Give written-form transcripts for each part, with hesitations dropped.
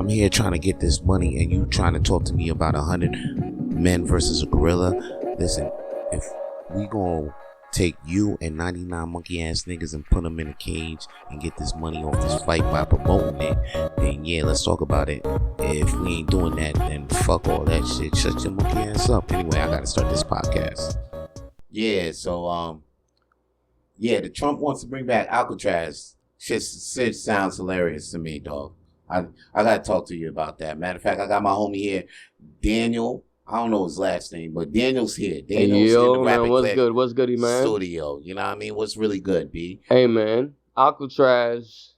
I'm here trying to get this money, and you trying to talk to me about 100 men versus a gorilla. Listen, if we gonna take you and 99 monkey ass niggas and put them in a cage and get this money off this fight by promoting it, then yeah, let's talk about it. If we ain't doing that, then fuck all that shit. Shut your monkey ass up. Anyway, I gotta start this podcast. Yeah, so the Trump wants to bring back Alcatraz. Shit sounds hilarious to me, dog. I gotta talk to you about that. Matter of fact, I got my homie here, Daniel. I don't know his last name, but Daniel's here. Daniel's in the man, what's good? What's goody, man? Studio. You know what I mean? What's really good, B? Hey, man. Alcatraz.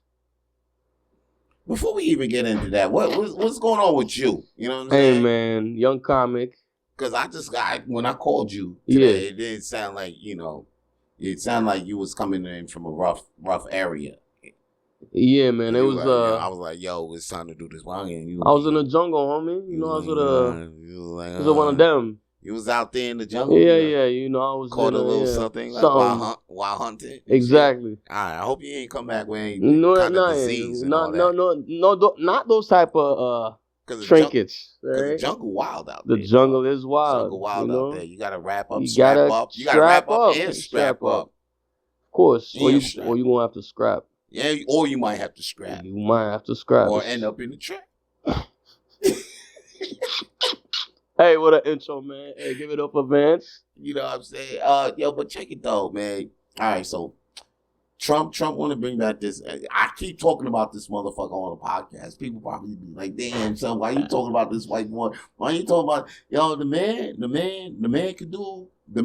Before we even get into that, what's going on with you? You know what I'm saying? Hey, man. Young comic. Because when I called you today, it didn't sound like, it sounded like you was coming in from a rough area. Yeah, man. It was. I was like, yo, it's time to do this. I was in the jungle, homie. I was with one of them. You was out there in the jungle. Yeah. I was caught a little something like while hunting. Exactly. All right. I hope you ain't come back with any kind of disease. No, not those type of trinkets. The jungle wild out there. The jungle is wild. Jungle wild out there. You gotta wrap up, strap up. You gotta wrap up and strap up. Of course. Or you gonna have to scrap. Yeah, or you might have to scrap. You might have to scrap. Or end up in the trap. Hey, what an intro, man. Hey, give it up for Vance. You know what I'm saying? But check it though, man. All right, so Trump want to bring back this. I keep talking about this motherfucker on the podcast. People probably be like, damn, son, why you talking about this white boy? Why you talking about, the man can do, the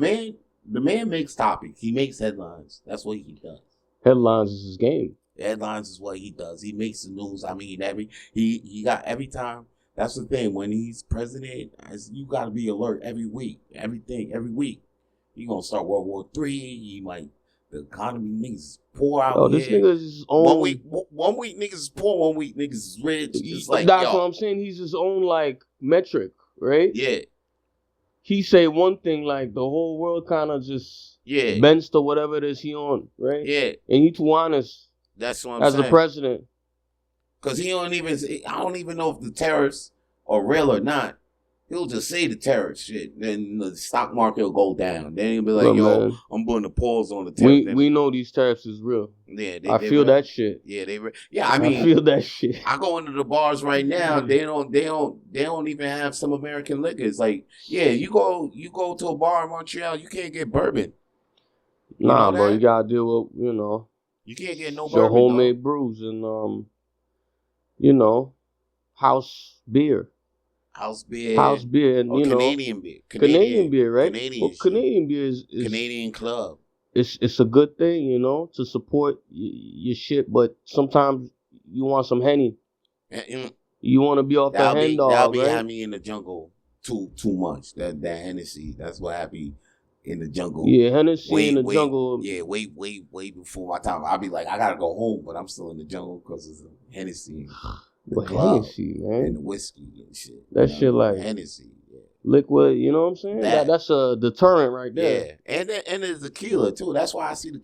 man makes topics. He makes headlines. That's what he does. Headlines is his game. Headlines is what he does. He makes the news. I mean, he got every time. That's the thing. When he's president, you got to be alert every week. Every week. He gonna start World War III. The economy niggas poor out here. This nigga's his own. One week niggas is poor. 1 week niggas is rich. It's like, that's what I'm saying. He's his own metric, right? Yeah. He say one thing, the whole world kind of just bends to whatever it is he on, right? Yeah. And you too honest. That's what I'm saying. As a president. Because I don't even know if the terrorists are real or not. He'll just say the terrorist shit. Then the stock market will go down. Then he'll be like, man, I'm putting a pause on the terrorists. We know these terrorists is real. Yeah, I feel that shit. Yeah, I feel that shit. I go into the bars right now. They don't even have some American liquors. You go to a bar in Montreal, you can't get bourbon. Nah, bro, you gotta deal with, you can't get no your bourbon. Your homemade brews and house beer. House beer, and Canadian beer. Canadian beer, right? Canadian beer is Canadian club. It's a good thing, to support your shit. But sometimes you want some Henny. You want to be off the hen dog, that'll be right? have me in the jungle too much. That Hennessy, that's what have me in the jungle. Yeah, Hennessy in the jungle. Yeah, way before my time. I'll be like, I gotta go home, but I'm still in the jungle because it's Hennessy. Well, Hennessy, man. And the whiskey and shit. That shit Hennessy, yeah. Liquid, you know what I'm saying? That's a deterrent right there. Yeah, and there's tequila too. That's why I see the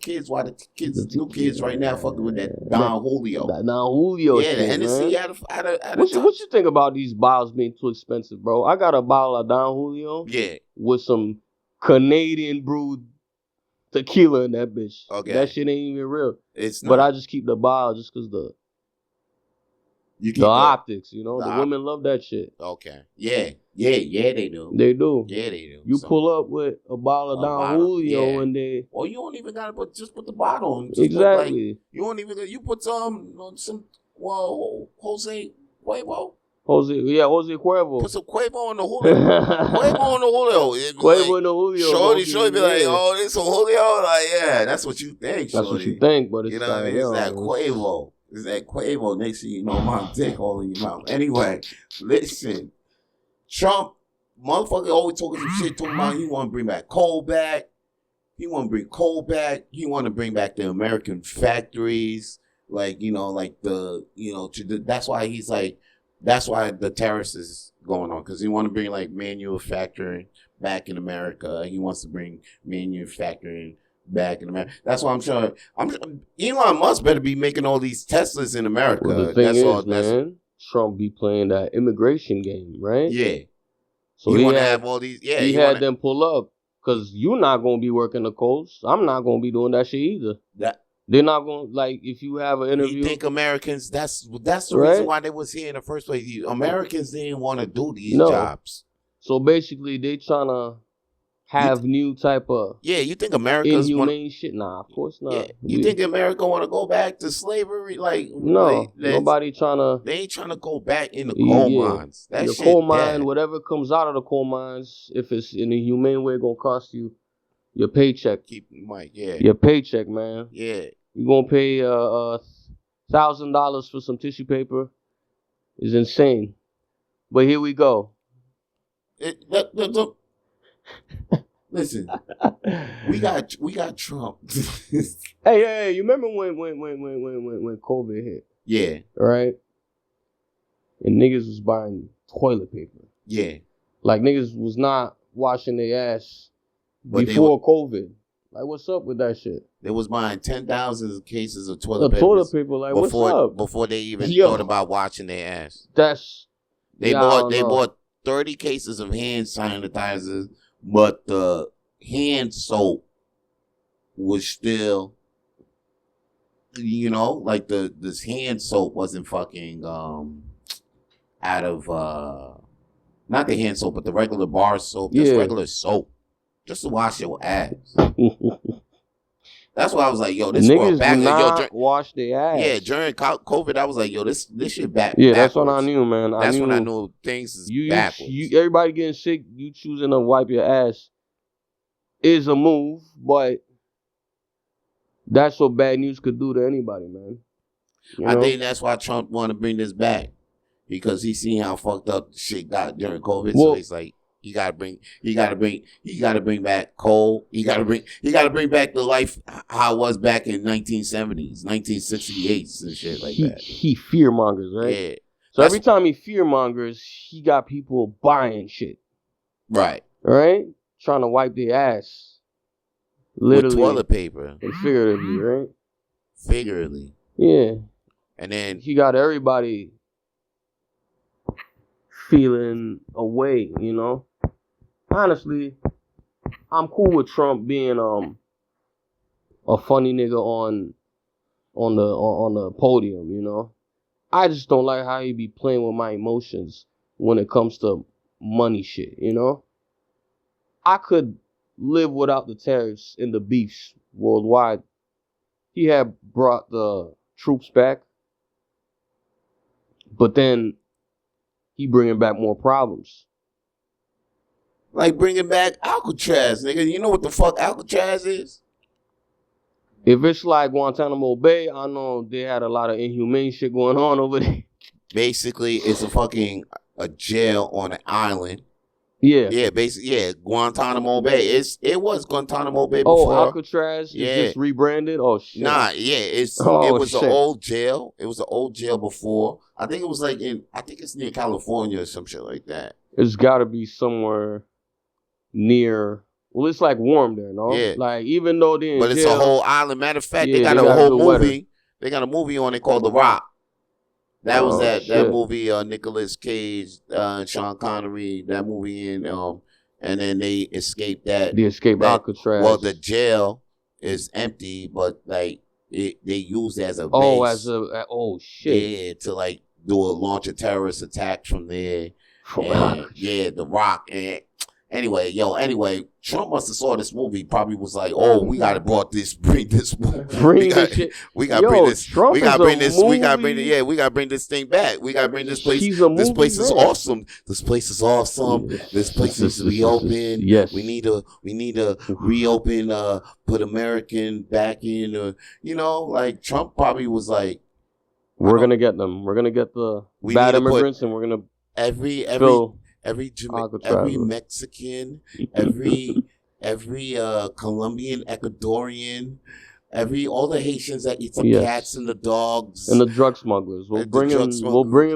new kids right now fucking with that Don Julio. That Don Julio shit, the Hennessy man. What you think about these bottles being too expensive, bro? I got a bottle of Don Julio. Yeah. With some Canadian brewed tequila in that bitch. Okay. That shit ain't even real. It's not. But I just keep the bottle just because the optics, the women love that shit. Okay. Yeah, they do. They do. Yeah, they do. You pull up with a bottle of Don Julio and they... Well, you don't even gotta just put the bottle on. Exactly. You don't even... You put some Jose Cuervo. Jose Cuervo. Put some Cuervo in the Julio. Quavo in the Julio. Quavo in the Julio. Shorty be like, oh, this some Julio? Yeah, that's what you think, That's what you think, but it's what I mean? It's that Quavo. It's that Quavo. Next thing you know, my dick all in your mouth. Anyway, listen. Trump, motherfucker always talking some shit, talking about he want to bring back coal back. He want to bring coal back. He want to bring back the American factories. That's why he's like, that's why the terrorist is going on. Because he want to bring manufacturing back in America. He wants to bring manufacturing back in America. That's why I'm sure Elon Musk better be making all these Teslas in America. Well, the thing is, man, Trump be playing that immigration game, right? Yeah. So you want to have all these. Yeah. He had them pull up because you're not gonna be working the coast. I'm not gonna be doing that shit either. They're not gonna if you have an interview. You think Americans? That's the reason why they was here in the first place. Americans didn't want to do these jobs. So basically, they trying to have new type of you think America's inhumane shit? Nah, of course not. Yeah. You think America want to go back to slavery? No, nobody trying to. They ain't trying to go back in the coal mines. That the shit coal mine, dead. whatever comes out of the coal mines, if it's in a humane way, gonna cost you your paycheck. Your paycheck, man. Yeah. You gonna pay $1,000 for some tissue paper? Is insane. But here we go. Listen, we got Trump. hey, you remember when COVID hit? Yeah. Right? And niggas was buying toilet paper. Yeah. Like niggas was not washing their ass before COVID. Like, what's up with that shit? They was buying 10,000 cases of toilet paper. Like, what's up? Before they even thought about washing their ass. They bought 30 cases of hand sanitizers, but the hand soap was still, this hand soap wasn't fucking out of not the hand soap, but the regular bar soap, just regular soap. Just to wash your ass. That's why I was like, yo, this niggas back not wash their ass. Yeah, during COVID, I was like, yo, this shit back. Yeah, backwards. That's when I knew, man. When I knew things is backwards. Everybody getting sick, you choosing to wipe your ass is a move, but that's what bad news could do to anybody, man. I think that's why Trump want to bring this back, because he seen how fucked up shit got during COVID. So he's like, you gotta bring back coal. You gotta bring back the life how it was back in 1970s, 1968s and shit like that. He fear mongers, right? Yeah. So every time he fear mongers, he got people buying shit. Right. Right? Trying to wipe their ass. Literally. With toilet paper. And figuratively, right? Figuratively. Yeah. And then he got everybody feeling away, you know? Honestly, I'm cool with Trump being a funny nigga on the podium, you know? I just don't like how he be playing with my emotions when it comes to money shit, you know? I could live without the tariffs and the beefs worldwide. He had brought the troops back, but then he bringing back more problems. Like bringing back Alcatraz, nigga. You know what the fuck Alcatraz is? If it's like Guantanamo Bay, I know they had a lot of inhumane shit going on over there. Basically, it's a jail on an island. Yeah. Yeah, basically, yeah, Guantanamo Bay. It was Guantanamo Bay before. Oh, Alcatraz is just rebranded? Oh, shit. Nah, yeah, it was an old jail. It was an old jail before. I think it was I think it's near California or some shit like that. It's got to be somewhere near, well, it's like warm there, no? Yeah. Like, even though they're in jail. But it's a whole island. Matter of fact, they got a whole movie. They got a movie on it called The Rock. That was that movie, Nicolas Cage, Sean Connery, that movie, and then they escaped that. They escaped Alcatraz. Well, the jail is empty, but like they used it as a base. Oh, shit. Yeah, to like launch a terrorist attack from there. Yeah, The Rock. And anyway, Trump must have saw this movie. Probably was like, "Oh, we gotta bring this shit. We gotta bring this thing back. We gotta bring this place. This place is awesome. This place is awesome. This place is reopened. Yes, we need to reopen. Put American back in. Like Trump probably was like, we're gonna get them. We're gonna get the bad immigrants, and we're gonna every Mexican, every Colombian, Ecuadorian, all the Haitians that eat the cats and the dogs and the drug smugglers. We'll bring them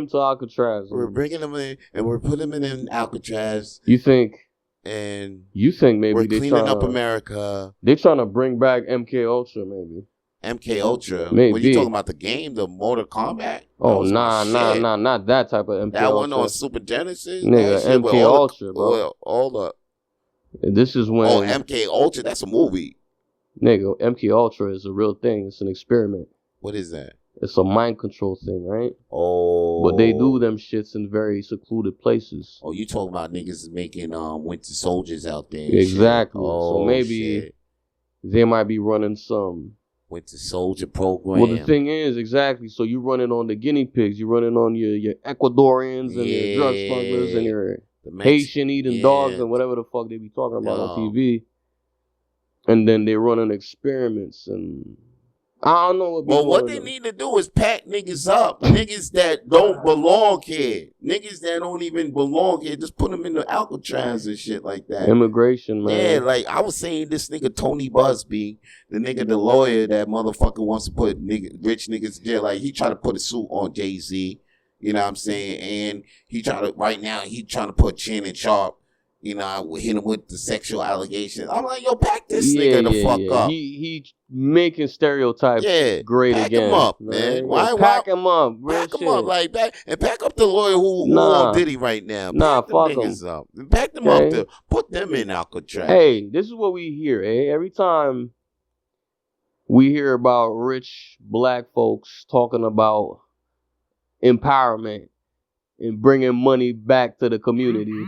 to Alcatraz. We're bringing them in and we're putting them in Alcatraz. You think maybe we're cleaning up America? They're trying to bring back MK Ultra, maybe. MK Ultra. Maybe. When you talking about the game, the Mortal Kombat? Oh, nah, not that type of MK that Ultra. one on Super Genesis? Nigga, MK Ultra, bro. All the... This is when... Oh, MK Ultra? That's a movie. Nigga, MK Ultra is a real thing. It's an experiment. What is that? It's a mind control thing, right? Oh. But they do them shits in very secluded places. Oh, you talking about niggas making Winter Soldiers out there? Exactly. Oh, so maybe they might be running some Winter Soldier program. Well, the thing is, exactly. So you running on the guinea pigs. You running on your Ecuadorians and your drug smugglers and your Haitian eating dogs and whatever the fuck they be talking about on TV. And then they running experiments and I don't know what. Well, what they need to do is pack niggas up. Niggas that don't belong here. Niggas that don't even belong here. Just put them in the Alcatraz and shit like that. Immigration, man. Yeah, like I was saying, this nigga Tony Busby, the lawyer that motherfucker wants to put rich niggas in jail. Like he tried to put a suit on Jay-Z. You know what I'm saying? And he trying to put Shannon Sharpe. You know, hit him with the sexual allegations. I'm like, yo, pack this nigga the fuck up. He making stereotypes great pack again. Pack him up, man. Pack him up. Pack him up like that. And pack up the lawyer who on Diddy right now. Nah, fuck them niggas up. Pack them up to put them in Alcatraz. Hey, this is what we hear, Every time we hear about rich black folks talking about empowerment and bringing money back to the community.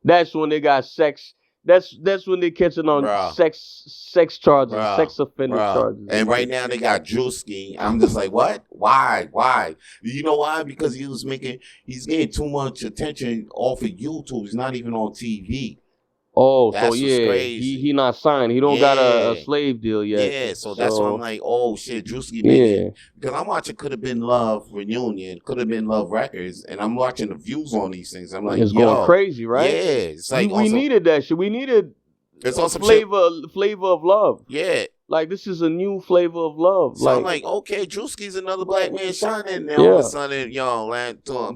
That's when they got sex. That's when they catching on sex charges, sex offender charges. And right now they got Drewski. I'm just like, what? Why? You know why? Because he's getting too much attention off of YouTube. He's not even on TV. Oh, that's he not signed. He don't got a slave deal yet. Yeah, so that's why I'm like, oh shit, Drewski made it. Because I'm watching Could Have Been Love Reunion, Could Have Been Love Records, and I'm watching the views on these things. I'm like, it's going crazy, right? Yeah, it's like we needed that shit. We needed flavor of love. Yeah. Like, this is a new flavor of love. So I'm like, okay, Drewski's another black man shining. Now all of a sudden,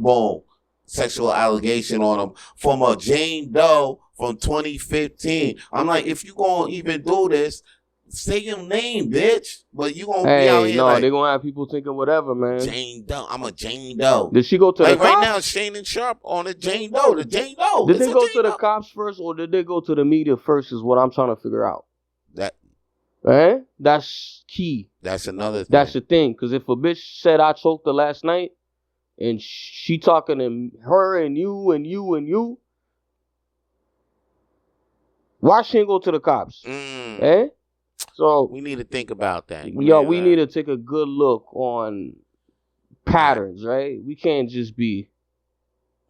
boom, sexual allegation on him from a Jane Doe from 2015. I'm like, if you gonna even do this, say your name, bitch. But you gonna be out here no, they gonna have people thinking whatever, man. Jane Doe. I'm a Jane Doe. Did she go to the cops? Right now, Shannon Sharpe on a Jane Doe. The Jane Doe. Did they go to the cops first or did they go to the media first is what I'm trying to figure out. That's key. That's another thing. That's the thing. Because if a bitch said I choked her last night and she talking to her and you, why she ain't go to the cops? So we need to think about that. We need to take a good look on patterns, right? We can't just be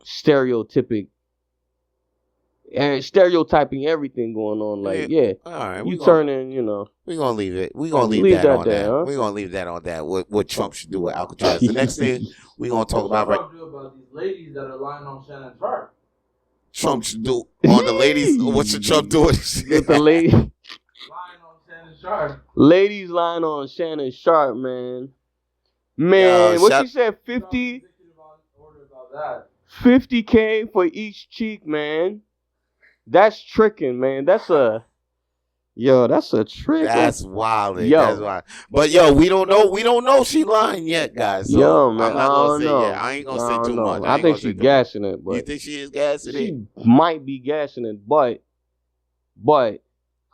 stereotyping everything going on. Like, all right, you turning, we're gonna leave it. We're gonna leave that on that. We're gonna leave that on that. What Trump should do with Alcatraz. The next thing we're gonna talk about these ladies that are lying on Shannon Sharpe. Trump should do on the ladies. What should Trump do with the ladies? Lying on Shannon Sharpe. Ladies lying on Shannon Sharpe, man. Man, what she said, 50K for each cheek, man. That's tricking, man. That's a trick. That's wild. That's wild. But we don't know. We don't know she lying yet, guys. So man, I'm not gonna say I ain't gonna say too much. I think she's gassing it. But you think she is gassing it? She might be gassing it, but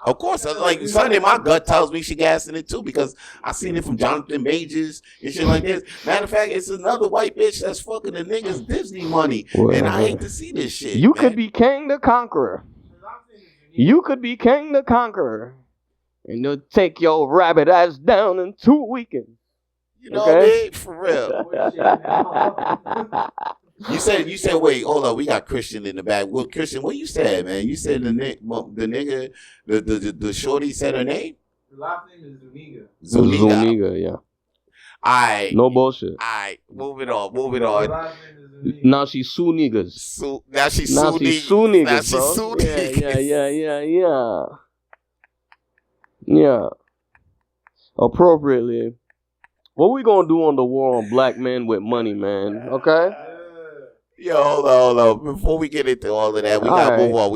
of course, like something in my gut tells me she gassing it too because I seen it from Jonathan Majors and shit like this. Matter of fact, it's another white bitch that's fucking the niggas Disney money, and I hate to see this shit. You could be King the Conqueror. You could be King the Conqueror, and they'll take your rabbit ass down in 2 weekends. You know what I mean? For real. You said, wait, hold on, we got Christian in the back. Well, Christian, what you said, man? You said the nigga, the shorty said her name? The last name is Zuniga. Zuniga, yeah. Alright. No bullshit. Alright, move it on. The last name is Zuniga. Now she's Sue niggas. Now she's Sue niggas. Yeah. Appropriately. What we gonna do on the war on black men with money, man? Okay? Yo, hold on. Before we get into all of that, we gotta move on.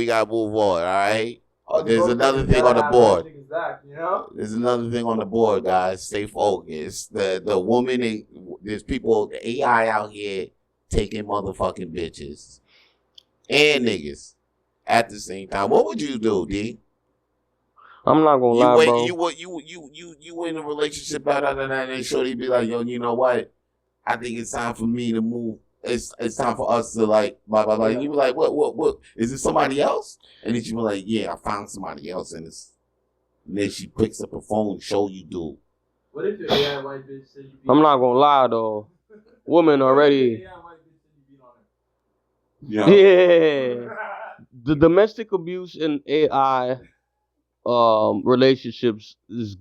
All right? Oh, there's another thing on the board. You know? There's another thing on the board, guys. Stay focused. The woman, there's people, the AI out here taking motherfucking bitches and niggas at the same time. What would you do, D? I'm not gonna lie, bro. You in a relationship, and shorty be like, yo, you know what? I think it's time for me to move. It's time for us to like blah blah blah. And you be like, what? Is it somebody else? And then she be like, yeah, I found somebody else, and then she picks up her phone, show you, dude. What if your AI white bitch said you beat I'm not gonna lie though. Women already. Yeah. The domestic abuse in AI relationships is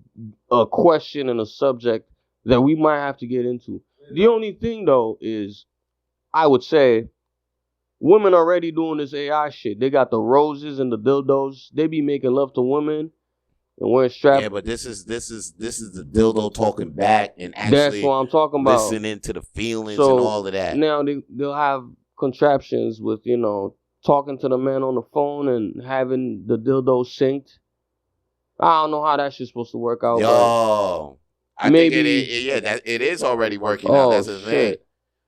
a question and a subject that we might have to get into. The only thing though is, I would say, women already doing this AI shit. They got the roses and the dildos. They be making love to women and wearing straps. Yeah, but this is the dildo talking back and actually that's what I'm talking about. Listening to the feelings and all of that. Now they'll have contraptions with, you know, talking to the man on the phone and having the dildo synced. I don't know how that shit's supposed to work out. Yo, I maybe, think it is already working out. That's the thing.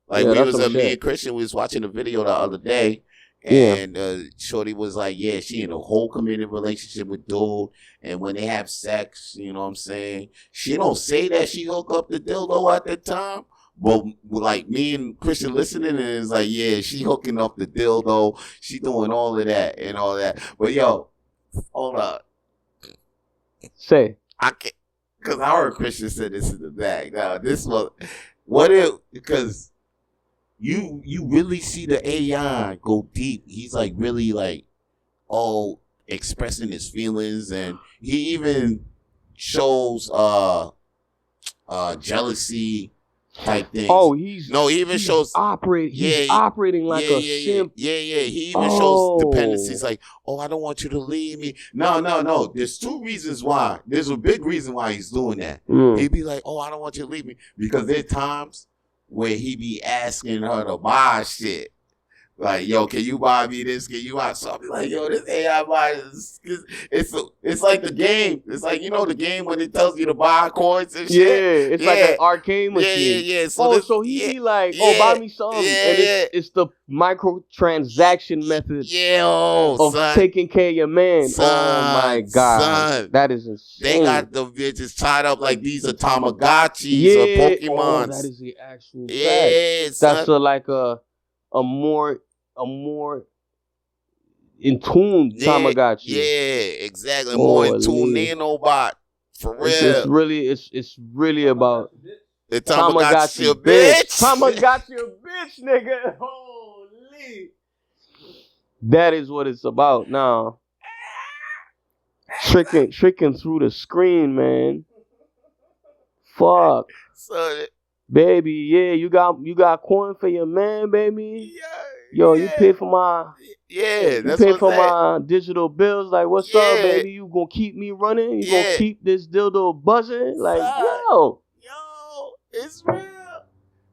Like me and Christian, we was watching a video the other day, and shorty was like, yeah, she in a whole committed relationship with dude, and when they have sex, you know what I'm saying, she don't say that she hook up the dildo at that time. But like me and Christian listening, and it's like, yeah, she hooking up the dildo, she doing all of that and all that. But yo, hold up. Say. I can't, because I heard Christian said this in the bag. Now, this was, what if, because you really see the AI go deep. He's like really like, expressing his feelings, and he even shows jealousy type things. Oh, he even shows operating like a simp. Yeah. He even shows dependencies like, I don't want you to leave me. No. There's two reasons why. There's a big reason why he's doing that. He'd be like, I don't want you to leave me. Because there's times where he be asking her to buy shit. Like, yo, can you buy me this? Can you buy something? Like, yo, this AI buy it's like the game. It's like, you know, the game when it tells you to buy coins and shit. Yeah, it's like an arcade machine. Yeah. So he be like, buy me something. And it's the microtransaction method of taking care of your man. Oh my God. Son, that is insane. They got the bitches tied up like these are Tamagotchis or Pokemons. That is the actual fact. That's a more in tune Tamagotchi. Yeah, exactly. More in tune nanobot. For real. It's really about the Tamagotchi bitch. Tamagotchi bitch, nigga. Holy. That is what it's about now. Tricking through the screen, man. Fuck. So, baby, yeah, you got coin for your man, baby. Yeah. Yo, you pay for my my digital bills. Like, what's up, baby? You gonna keep me running? You gonna keep this dildo buzzing? Like, yo, it's real.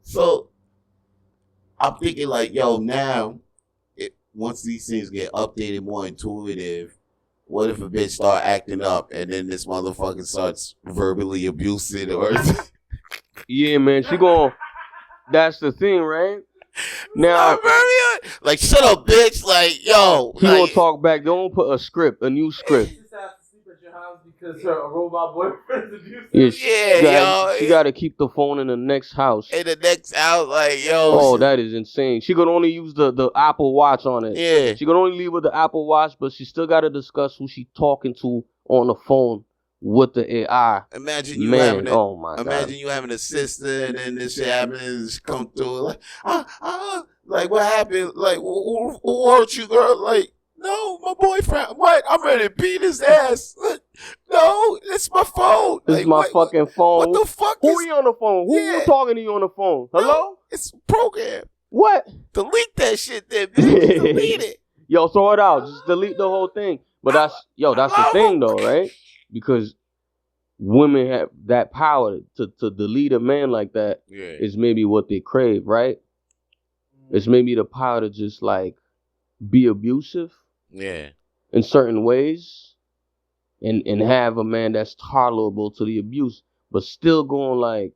So I'm thinking like, yo, now once these things get updated, more intuitive, what if a bitch start acting up and then this motherfucker starts verbally abusing or? Yeah, man, she gon'. That's the thing, right? Now, like, shut up, bitch. Like, yo, he won't talk back. They won't put a new script. She just has to sleep at your house because her robot boyfriend's abusive. She gotta keep the phone in the next house. In the next house, like, yo. Oh, that is insane. She could only use the Apple Watch on it. Yeah. She could only leave with the Apple Watch, but she still gotta discuss who she talking to on the phone with the AI. Imagine you having a sister and then this shit happens, come through like, like what happened? Like who hurt you, girl? Like, no, my boyfriend. What? I'm ready to beat his ass. No, it's my phone. It's my fucking phone. What the fuck? Who are you on the phone? Who talking to you on the phone? Hello? No, it's a program. What? Delete that shit then, bitch. Delete it. Yo, throw it out. Just delete the whole thing. But that's the thing though, right? Because women have that power to delete a man like that is maybe what they crave, right? It's maybe the power to just like be abusive in certain ways. and have a man that's tolerable to the abuse, but still going like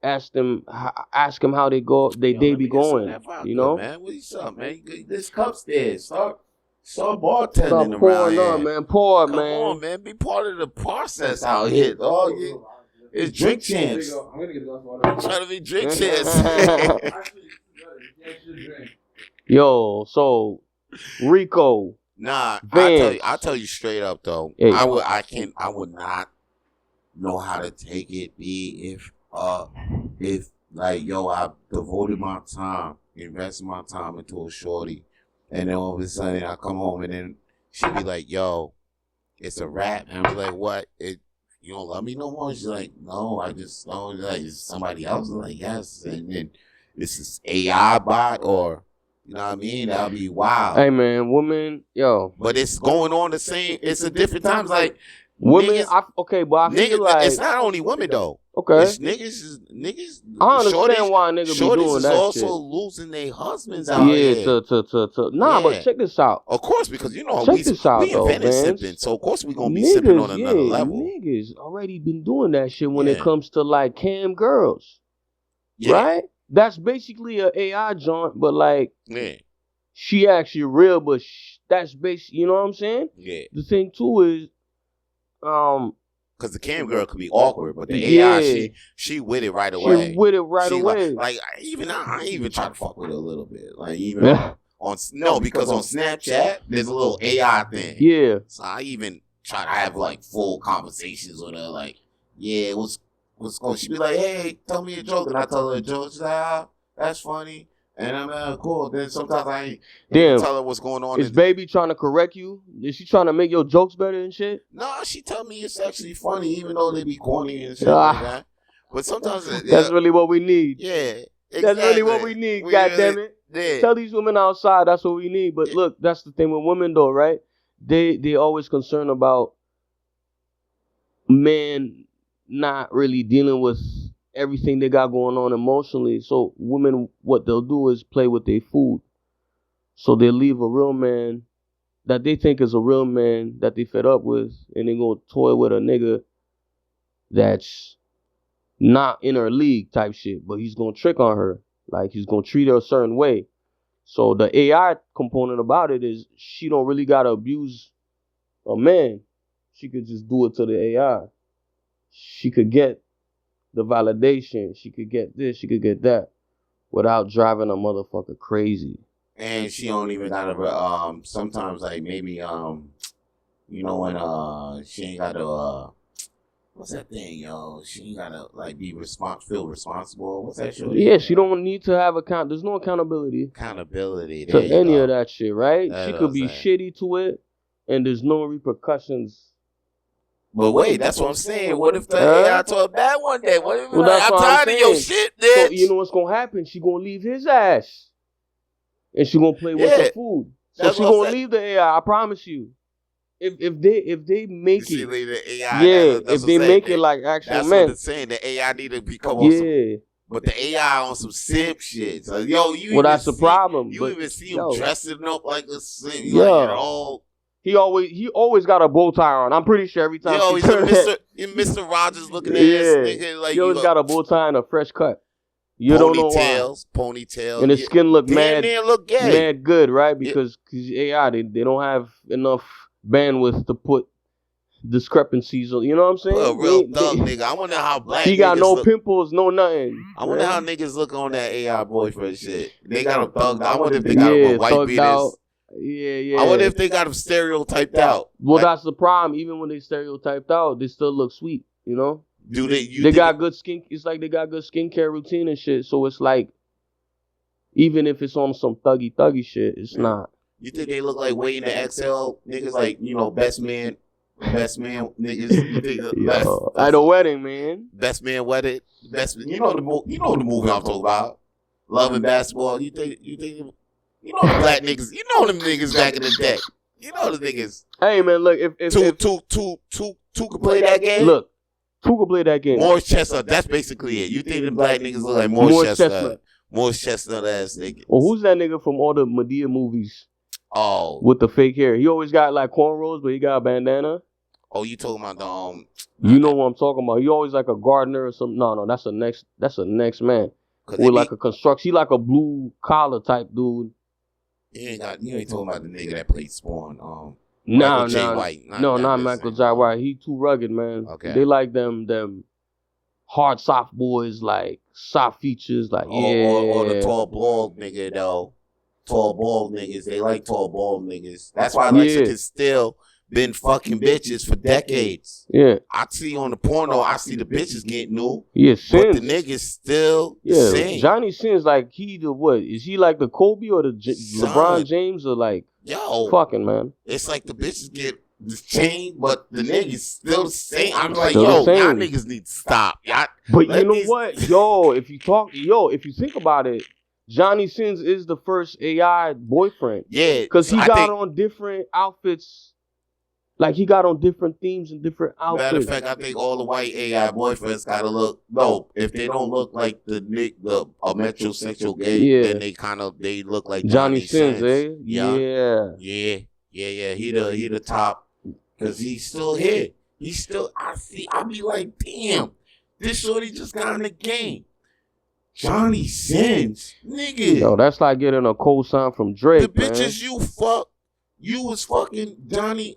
ask him how they be going. You know, man, what's up, man? This cup's there. Start bartending stop around pouring here. up, man. Pour, Come man. on, man. Be part of the process out here, dog. It's drink champs. I'm gonna get a glass of water. I'm trying to be drink champs. Yo, so Rico. Nah, Vance. I'll tell you straight up though. Hey. I would not know how to take it. If like yo, I devoted my time, invested my time into a shorty, and then all of a sudden I come home and then she be like, yo, it's a wrap, and I be like, what? You don't love me no more? She's like, no, I just know like it's somebody else. I'm like, yes, and then this is AI bot or. You know what I mean? That'll be wild. Hey man, women, yo. But it's going on the same. It's a different times. Like women, niggas, but I feel like it's not only women though. Okay, it's niggas. I understand why a nigga be doing that also shit. losing their husbands out here. Yeah, but check this out. Of course, because you know check we this out, invented though, sipping, so of course we gonna be sipping on another level. Niggas already been doing that shit when it comes to like cam girls, Yeah. right? That's basically an AI joint, but like, she actually real, but that's basically, you know what I'm saying? Yeah. The thing too is, because the cam girl could be awkward, but the AI, she with it right away. She with it right away. Like I even try to fuck with her a little bit. Like even because on Snapchat there's a little AI thing. Yeah. So I even try to have like full conversations with her. Like, yeah, what's going? She be like, hey, tell me a joke, and I tell her a joke. She's like, that's funny. And I'm cool. Then sometimes I ain't tell her what's going on. Is baby trying to correct you? Is she trying to make your jokes better and shit? No, she tell me it's actually funny, even though they be corny and shit like that. But sometimes that's really what we need. Yeah, exactly. That's really what we need. God damn it! Yeah. Tell these women outside that's what we need. But look, that's the thing with women though, right? They always concerned about men not really dealing with everything they got going on emotionally. So women, what they'll do is play with their food. So they leave a real man that they think is a real man that they fed up with, and they go toy with a nigga that's not in her league type shit, but he's gonna trick on her. Like he's gonna treat her a certain way. So the AI component about it is she don't really gotta abuse a man. She could just do it to the AI. She could get the validation. She could get this. She could get that without driving a motherfucker crazy. And she don't even gotta. Sometimes like maybe you know when she ain't gotta what's that thing, yo? She ain't gotta like feel responsible. What's that shit? Yeah, she don't need to have there's no accountability. Accountability to any of that shit, right? She could be shitty to it, and there's no repercussions. But wait, that's what I'm saying. What if the AI told bad one day? What if I'm tired of your shit, bitch? So you know what's gonna happen? She gonna leave his ass, and she gonna play with the food. So she gonna leave the AI. I promise you. If they make it, the AI, if they make it like actual that's men. What it's saying. The AI need to become but the AI on some simp shit. So yo, that's the problem. You even see him dressing up like a simp. He always got a bow tie on. I'm pretty sure every time. Yo, he's Mr. Rogers looking at this nigga like he always got a bow tie and a fresh cut. You don't know why. Ponytails, and his skin look mad good, right? Because AI they don't have enough bandwidth to put discrepancies on. You know what I'm saying? A real thug nigga. I wonder how black. He got no pimples, no nothing. I wonder how niggas look on that AI boyfriend shit. They got him thugged out. I wonder if they got him white beaters. Yeah. I wonder if they got him stereotyped out. Well, that's the problem. Even when they stereotyped out, they still look sweet. You know? Do they? They got good skin. It's like they got good skincare routine and shit. So it's like, even if it's on some thuggy shit, it's not. You think they look like waiting to exhale niggas, like best man niggas? At a wedding, man. Best man wedded. You know the movie I'm talking about. Love and Basketball. You think the black niggas. You know them niggas back in the day. You know the niggas. Hey man, look if two could play that game. Look, two could play that game. Morris Chestnut. That's basically it. You think the black niggas look like Morris Chestnut? Morris Chestnut ass nigga. Well, who's that nigga from all the Madea movies? Oh, with the fake hair. He always got like cornrows, but he got a bandana. Oh, you talking about the You know what I'm talking about? He always like a gardener or something. No, that's a next man. With like a construction. He like a blue collar type dude. You ain't talking about the nigga that played Spawn. Nah, Michael J. White. Not Michael J. White. He too rugged, man. Okay. They like them hard soft boys, like soft features, like or the tall bald nigga though. Tall bald niggas. They like tall bald niggas. That's why Lexington still been fucking bitches for decades. Yeah. I see on the porno, I see the bitches getting new. Yeah, but the niggas still the same. Johnny Sins, like, he the what? Is he like the Kobe or the LeBron James or like, fucking, man? It's like the bitches get the chain, but the niggas still the same. I'm like, y'all niggas need to stop. But you know what? If you think about it, Johnny Sins is the first AI boyfriend. Yeah. Because he got on different outfits. Like, he got on different themes and different outfits. Matter of fact, I think all the white AI boyfriends gotta look dope. If they don't look like a metrosexual gay, then they look like Johnny Sins, eh? Yeah. He the top. Cause he's still here. I be like, damn, this shorty just got in the game. Johnny Sins, nigga. Yo, that's like getting a cosign from Drake. The bitches you fuck. You was fucking Johnny.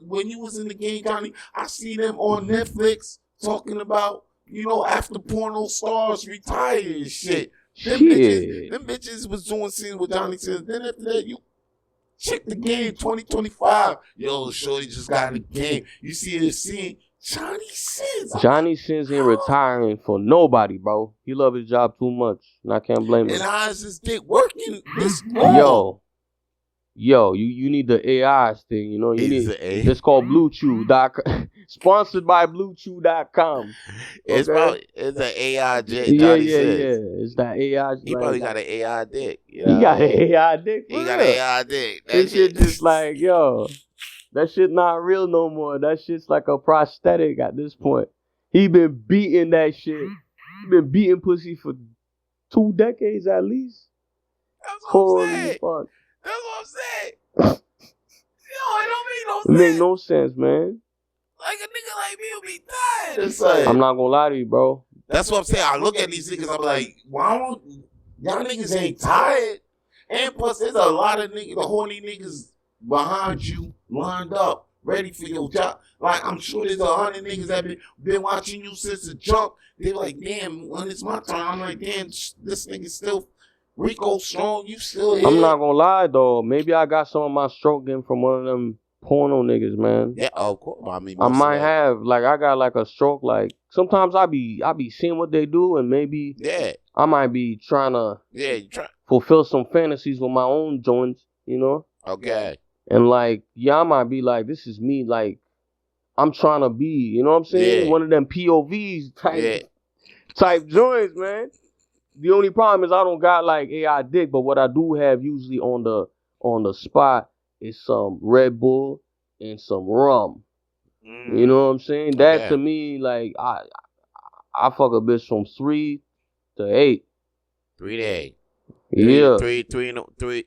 When you was in the game, Johnny, I see them on Netflix talking about, after porno stars retire and shit. Them bitches was doing scenes with Johnny Sins. Then after that, you check the game 2025. Yo, shorty just got in the game. You see this scene, Johnny Sins. Johnny Sins ain't retiring for nobody, bro. He love his job too much, and I can't blame him. And how is this dick working this long? Yo, you need the AI thing, you need it's called BlueChew.com. Sponsored by BlueChew.com. It's an AI dick. Yeah. It's that AI. He probably got an AI dick. He got an AI dick. He got an AI dick. That shit just like, that shit not real no more. That shit's like a prosthetic at this point. He been beating that shit. He been beating pussy for 2 decades at least. That's what I'm saying. Fuck. That's what I'm saying. It don't make no sense. It make no sense, man. Like, a nigga like me will be tired. It's like, I'm not gonna lie to you, bro. That's what I'm saying. I look at these niggas, I'm like, why don't y'all niggas ain't tired? And plus, there's a lot of niggas, the horny niggas behind you, lined up, ready for your job. Like, I'm sure there's 100 niggas that been watching you since the jump. They're like, damn, when it's my turn, I'm like, damn, this nigga still Rico strong, you still here. I'm not gonna lie though. Maybe I got some of my stroke getting from one of them porno niggas, man. Yeah, of course. I might have. Like, I got like a stroke. Like, sometimes I be seeing what they do, and maybe I might be trying to fulfill some fantasies with my own joints, Okay. And like, I might be like, this is me. Like, I'm trying to be, you know what I'm saying? One of them POVs type joints, man. The only problem is I don't got like AI dick, but what I do have usually on the spot is some Red Bull and some rum. You know what I'm saying? That to me, like, I fuck a bitch from 3 to 8. 3 to 8. Yeah. 3.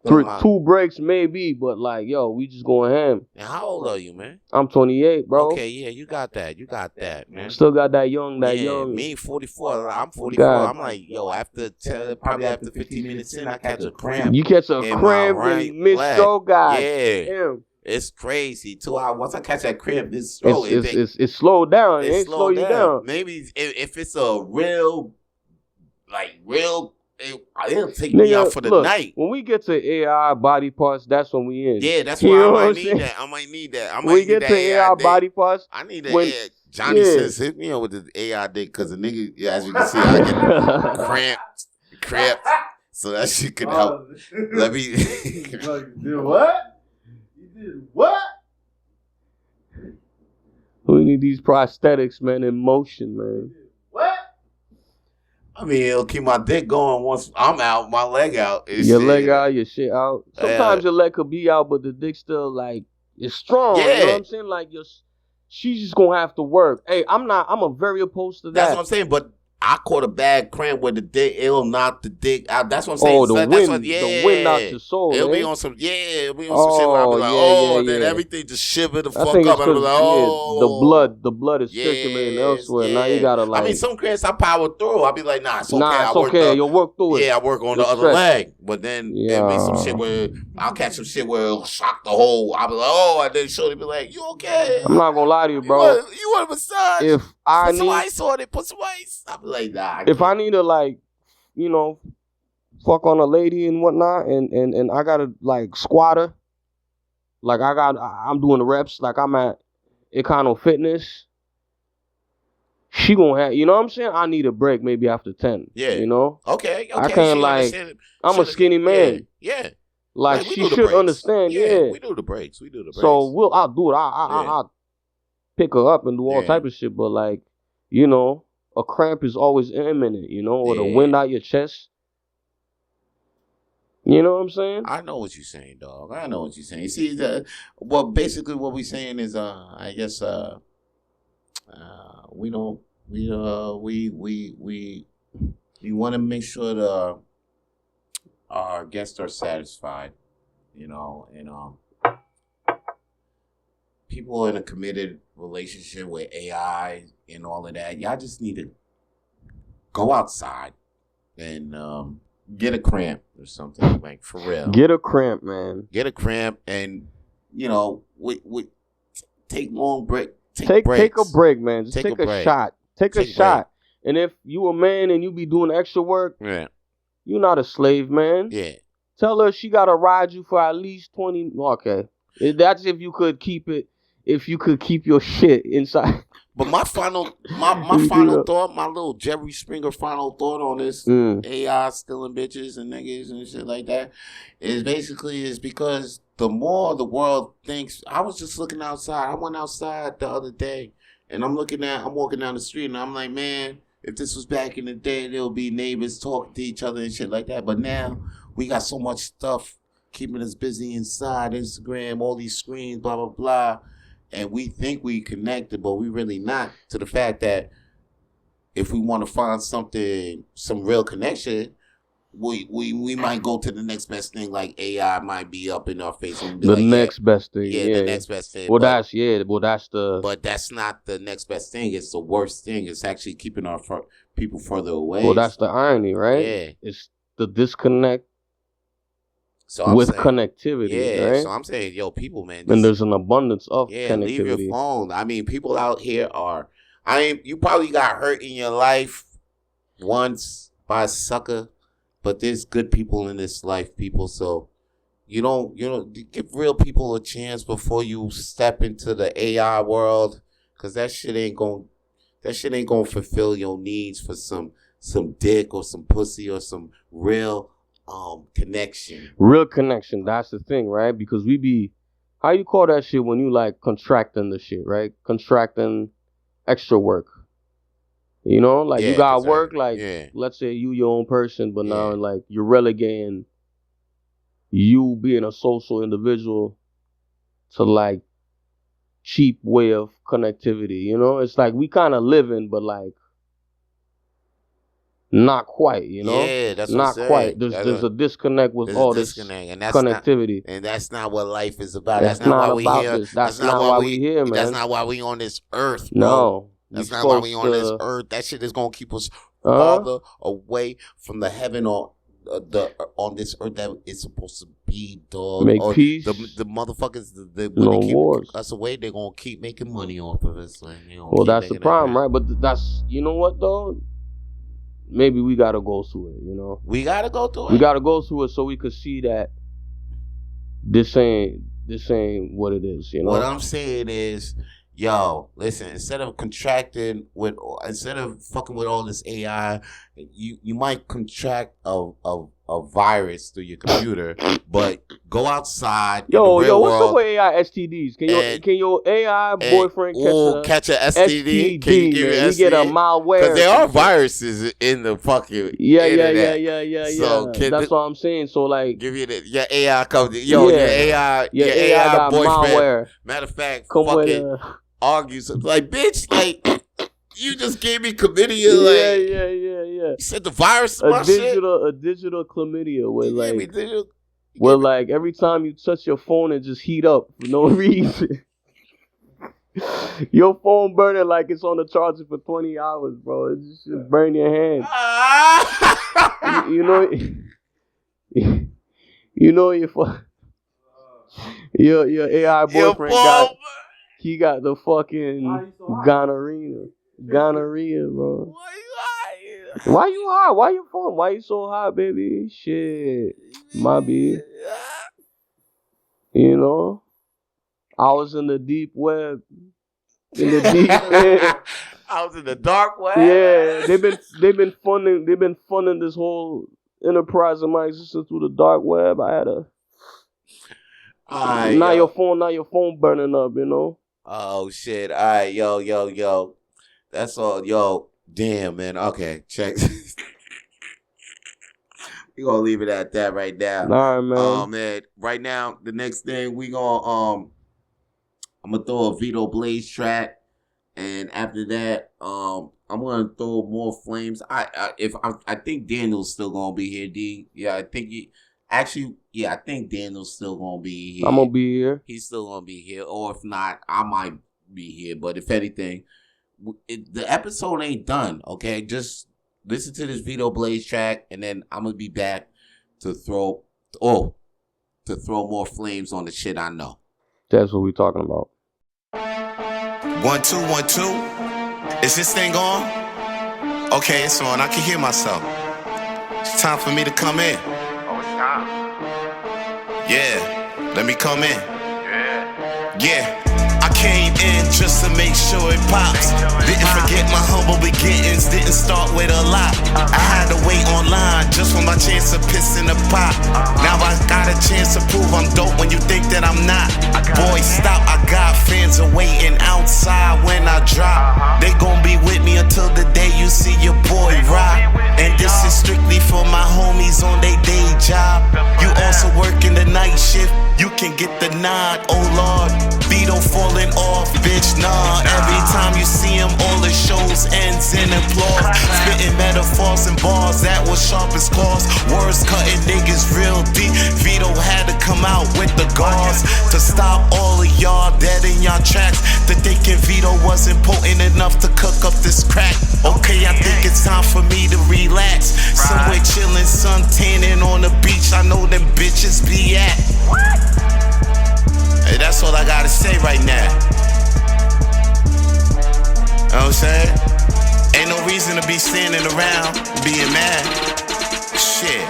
2 breaks maybe, but like, we just going ham. And how old are you, man? I'm 28, bro. Okay, yeah, you got that, man. Still got that young. Me, 44. I'm 44. I'm like, probably after 15 minutes in, I catch a cramp. You catch a cramp in mid-stroke, guy. Yeah. Damn. It's crazy. 2 hours. Once I catch that cramp, it's slowed down. It ain't slow you down. Maybe if it's a real, it'll take me out for the night. When we get to AI body parts, that's when we in. Yeah, that's why I might need that. When we get to AI body parts, I need that. Johnny says, hit me up with the AI dick, because the nigga, as you can see, I get cramped. So that shit could help. Let me. You did what? You did what? We need these prosthetics, man, in motion, man. What? I mean, it'll keep my dick going once I'm out, my leg out. Your leg out, your shit out. Sometimes your leg could be out, but the dick still, like, it's strong. Yeah. You know what I'm saying? Like, she's just gonna have to work. Hey, I'm very opposed to that. That's what I'm saying, but I caught a bad cramp with the dick. It'll knock the dick out. That's what I'm saying. Oh, the That's wind. what, yeah. The wind knocks your soul. It'll be on some, it'll be on some shit where I'll be like, and then everything just shiver the fuck up. And I'll be like, the blood is circulating elsewhere. Now you gotta like. I mean, some cramps I power through. I'll be like, nah, it's okay. It's okay. You'll work through it. Yeah, I work on the other leg. But then there'll be some shit where I'll catch some shit where it'll shock the whole. I'll be like, and then Shorty be like, you okay? I'm not gonna lie to you, bro. You want a massage? If I put some ice on it, put some ice. I'll be like, nah. If I need to like, you know, fuck on a lady and whatnot, and I gotta like squat her, like I'm doing the reps, like I'm at Econo Fitness. She gonna have, you know what I'm saying? I need a break maybe after 10. Yeah. You know? Okay. I can't like, I'm a skinny man. Yeah. Like she should understand. Yeah. We do the breaks. So I'll do it. I'll pick her up and do all type of shit. But like, you know, a cramp is always imminent, you know, or the wind out your chest. You know what I'm saying? I know what you're saying, dog. I know what you're saying. See, basically what we're saying is, I guess, we want to make sure our guests are satisfied, you know, and people in a committed relationship with AI and all of that, y'all just need to go outside and get a cramp or something, like, for real. Get a cramp, man. Get a cramp, and you know, we take long break. Take a break, man. Just take a shot. Take a shot. And if you a man and you be doing extra work, you're not a slave, man. Yeah. Tell her she gotta ride you for at least 20. Okay. That's if you could keep it. If you could keep your shit inside. But my final thought, my little Jerry Springer final thought on this AI stealing bitches and niggas and shit like that is because the more the world thinks, I was just looking outside. I went outside the other day and I'm walking down the street and I'm like, man, if this was back in the day, there would be neighbors talking to each other and shit like that. But now we got so much stuff keeping us busy inside, Instagram, all these screens, blah, blah, blah. And we think we connected, but we really not, to the fact that if we want to find some real connection, we might go to the next best thing, like AI might be up in our face. And be the next best thing. Yeah, the next best thing. Well, that's the... But that's not the next best thing. It's the worst thing. It's actually keeping our people further away. Well, that's the irony, right? Yeah. It's the disconnect. With connectivity, right? So I'm saying, yo, people, man. And there's an abundance of connectivity. Leave your phone. I mean, people out here you probably got hurt in your life once by a sucker, but there's good people in this life, people. So you don't give real people a chance before you step into the AI world, because that shit ain't gonna fulfill your needs for some dick or some pussy or some real connection. Real connection, that's the thing, right? Because we be, how you call that shit when you like contracting the shit, right? Contracting extra work. You know, like you got work, like let's say you your own person, but now like you're relegating you being a social individual to like cheap way of connectivity. You know, it's like we kind of living, but like not quite, you know? Yeah, that's not quite. There's a disconnect with all this connectivity. And that's not what life is about. That's not why we here. That's not why we here, man. That's not why we on this earth, bro. No. That's not why we on this earth. That shit is going to keep us farther away from the heaven on this earth that it's supposed to be, dog. Make peace. The motherfuckers, when no they keep wars. us away, they're going to keep making money off of us. Like, well, that's the problem, right? But that's, you know what, though? Maybe we gotta go through it, you know. We gotta go through it. We gotta go through it so we could see that this ain't what it is, you know. What I'm saying is, yo, listen. Instead of fucking with all this AI, you might contract a virus through your computer, but go outside. Yo, what's up with AI STDs? Can your AI boyfriend catch a STD? Can you give man? We get a malware because there are viruses in the fucking internet. Yeah. So that's what I'm saying. So like, give you your AI comes. Yo, your AI got boyfriend. Malware. Matter of fact, come fucking argues like, bitch, like. You just gave me chlamydia. Yeah. You said the virus. A digital chlamydia where where like every time you touch your phone it just heat up for no reason. Your phone burning like it's on the charger for 20 hours, bro. It just burn your hand. you know, you know your AI boyfriend got the fucking gonorrhea, bro. Why you high? Why you phone? Why you so high, baby? Shit, my B. You know, I was in the deep web. I was in the dark web. Yeah, they've been funding this whole enterprise of my existence through the dark web. I had a your phone burning up, you know. Oh shit! All right, yo. That's all, yo. Damn, man. Okay, check. We gonna leave it at that right now. All right, man. Man. Right now, the next thing we gonna I'm gonna throw a Vito Blaze track, and after that, I'm gonna throw more flames. I think Daniel's still gonna be here. D. Yeah, I think I think Daniel's still gonna be here. I'm gonna be here. He's still gonna be here, or if not, I might be here. But if anything, the episode ain't done. Okay, just listen to this Vito Blaze track, and then I'm gonna be back to throw more flames on the shit I know. That's what we talking about. 1 2 1 2. Is this thing on? Okay, it's on. I can hear myself. It's time for me to come in. Oh, it's time. Yeah, let me come in. Yeah. I came in just to make sure it pops. Didn't forget my humble beginnings, didn't start with a lot. I had to wait online just for my chance to piss in the pot. Now I got a chance to prove I'm dope when you think that I'm not. Boy, stop, I got fans are waiting outside when I drop. They gon' be with me until the day you see your boy rock. And this is strictly for my homies on their day job. You also working the night shift, you can get the nod, oh Lord. Vito falling off, bitch, nah. Every time you see him, all the shows ends in applause. Spitting metaphors and bars that was sharp as claws. Words cutting niggas real deep. Vito had to come out with the gauze to stop all of y'all dead in y'all tracks. To thinking Vito wasn't potent enough to cook up this crack. Okay, I think it's time for me to relax. Somewhere chilling, sun tanning on the beach. I know them bitches be at. Hey, that's all I gotta say right now. You know what I'm saying? Ain't no reason to be standing around being mad. Shit.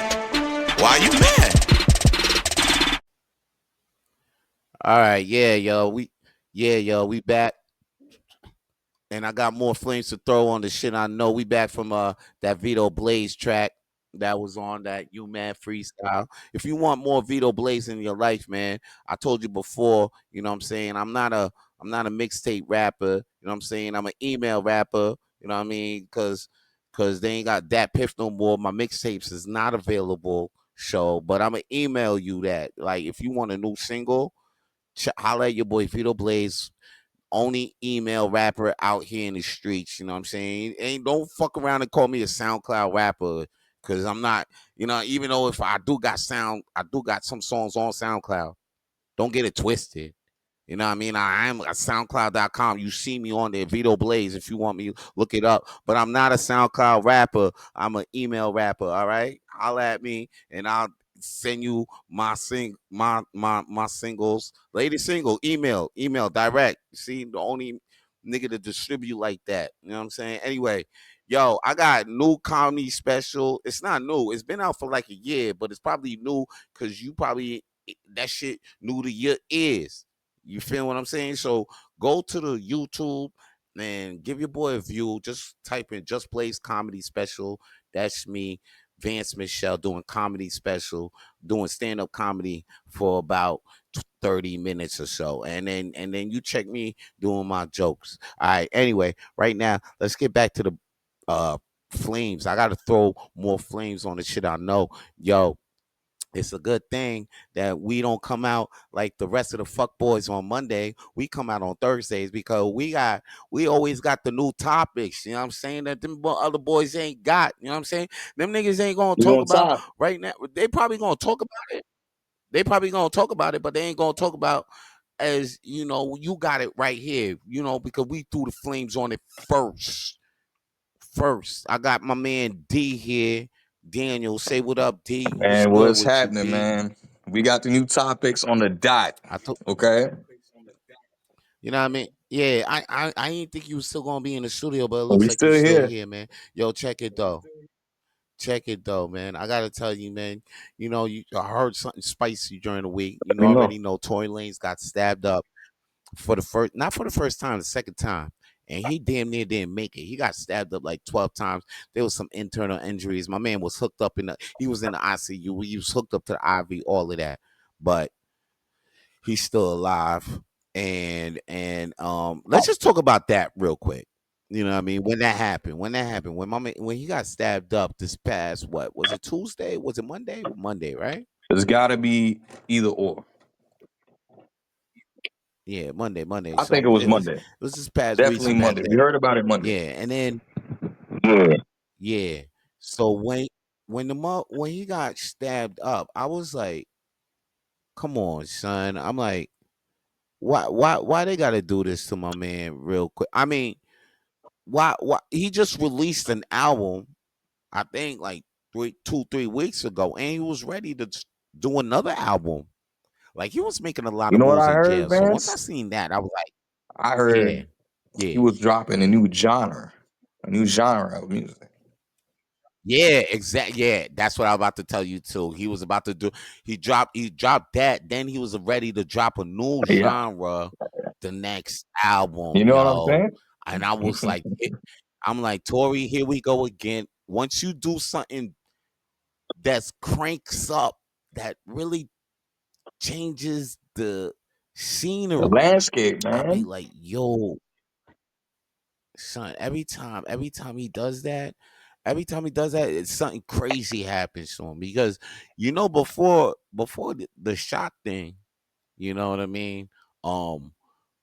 Why you mad? All right, we back. And I got more flames to throw on the shit I know. We back from that Vito Blaze track that was on that You Man freestyle. If you want more Vito Blaze in your life, man, I told you before, you know what I'm saying? I'm not a mixtape rapper, you know what I'm saying? I'm an email rapper, you know what I mean? Cause they ain't got that piff no more. My mixtapes is not available, but I'm gonna email you that. Like if you want a new single, holla at your boy Vito Blaze. Only email rapper out here in the streets, you know what I'm saying? Don't fuck around and call me a SoundCloud rapper, because I'm not, even though if I do got some songs on SoundCloud. Don't get it twisted. You know what I mean? I am at SoundCloud.com. You see me on there, Vito Blaze. If you want me, look it up. But I'm not a SoundCloud rapper. I'm an email rapper. All right, holla at me, and I'll send you my singles. Latest single, email direct. See, the only nigga to distribute like that. You know what I'm saying? Anyway, yo, I got new comedy special. It's not new. It's been out for like a year, but it's probably new because you probably that shit new to your ears. You feel what I'm saying? So go to the YouTube and give your boy a view. Just type in Just Blaze Comedy Special. That's me, Vance Michelle, doing comedy special, doing stand-up comedy for about 30 minutes or so. And then you check me doing my jokes. All right. Anyway, right now, let's get back to the flames. I gotta throw more flames on the shit I know. Yo, It's a good thing that we don't come out like the rest of the fuck boys on Monday. We come out on Thursdays because we always got the new topics. You know what I'm saying? That them other boys ain't got. You know what I'm saying? Them niggas ain't gonna We talk on about top. right now. They probably gonna talk about it. They probably gonna talk about it, but they ain't gonna talk about as you got it right here. Because we threw the flames on it first. First, I got my man D here. Daniel, say what up, D. What's Man, good what's with you, happening, D? man? We got the new topics on the dot. I took. Okay. You know what I mean? Yeah, I didn't think you was still gonna be in the studio, but it We looks like you still still here. here, man. Yo, check it though. Check it though, man. I gotta tell you, man. I heard something spicy during the week. We know. Already know Tory Lanez got stabbed up for the first, not for the first time, the second time. And he damn near didn't make it. He got stabbed up like 12 times. There was some internal injuries. My man was hooked up he was in the ICU. He was hooked up to the IV, all of that. But he's still alive. And let's just talk about that real quick. You know what I mean? When that happened. When he got stabbed up this past, what was it, Tuesday? Was it Monday? Monday, right? It's got to be either or. Yeah, Monday. I think it So was it Monday. was this past Definitely recent Monday. We Monday. heard about it Monday. Yeah, and then Yeah. yeah. So when he got stabbed up, I was like, "Come on, son." I'm like, "Why they got to do this to my man real quick?" I mean, why he just released an album, I think like 3 weeks ago, and he was ready to do another album. Like he was making a lot You of know what moves I in heard, jail. So once I Vance? seen that, I was like, I "Yeah, heard he yeah." was dropping a new genre of music. Yeah, exactly. Yeah, that's what I was about to tell you too. He was about to do. He dropped that. Then he was ready to drop a new Yeah. genre, the next You album, know what I'm yo. And I was saying? like, I'm like, Tori, here we go again. Once you do something that's cranks up, that really changes the The scenery, landscape, I be man. like, yo, son, every time he does that, it's something crazy happens to him because before the shot thing, you know what I mean? Um,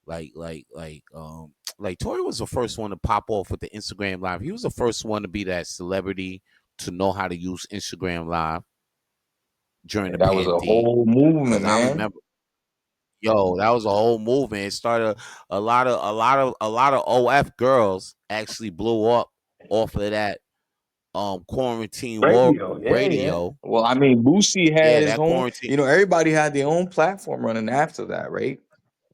like Tori was the first one to pop off with the Instagram live. He was the first one to be that celebrity to know how to use Instagram live during And the that was a pandemic. whole Cause movement, I man. remember, yo, that was a whole movement. It started a lot of OF girls actually blew up off of that quarantine war Radio, yeah, yeah. radio. Well, I mean, Boosie had Yeah, his that own. quarantine. Everybody had their own platform running after that, right?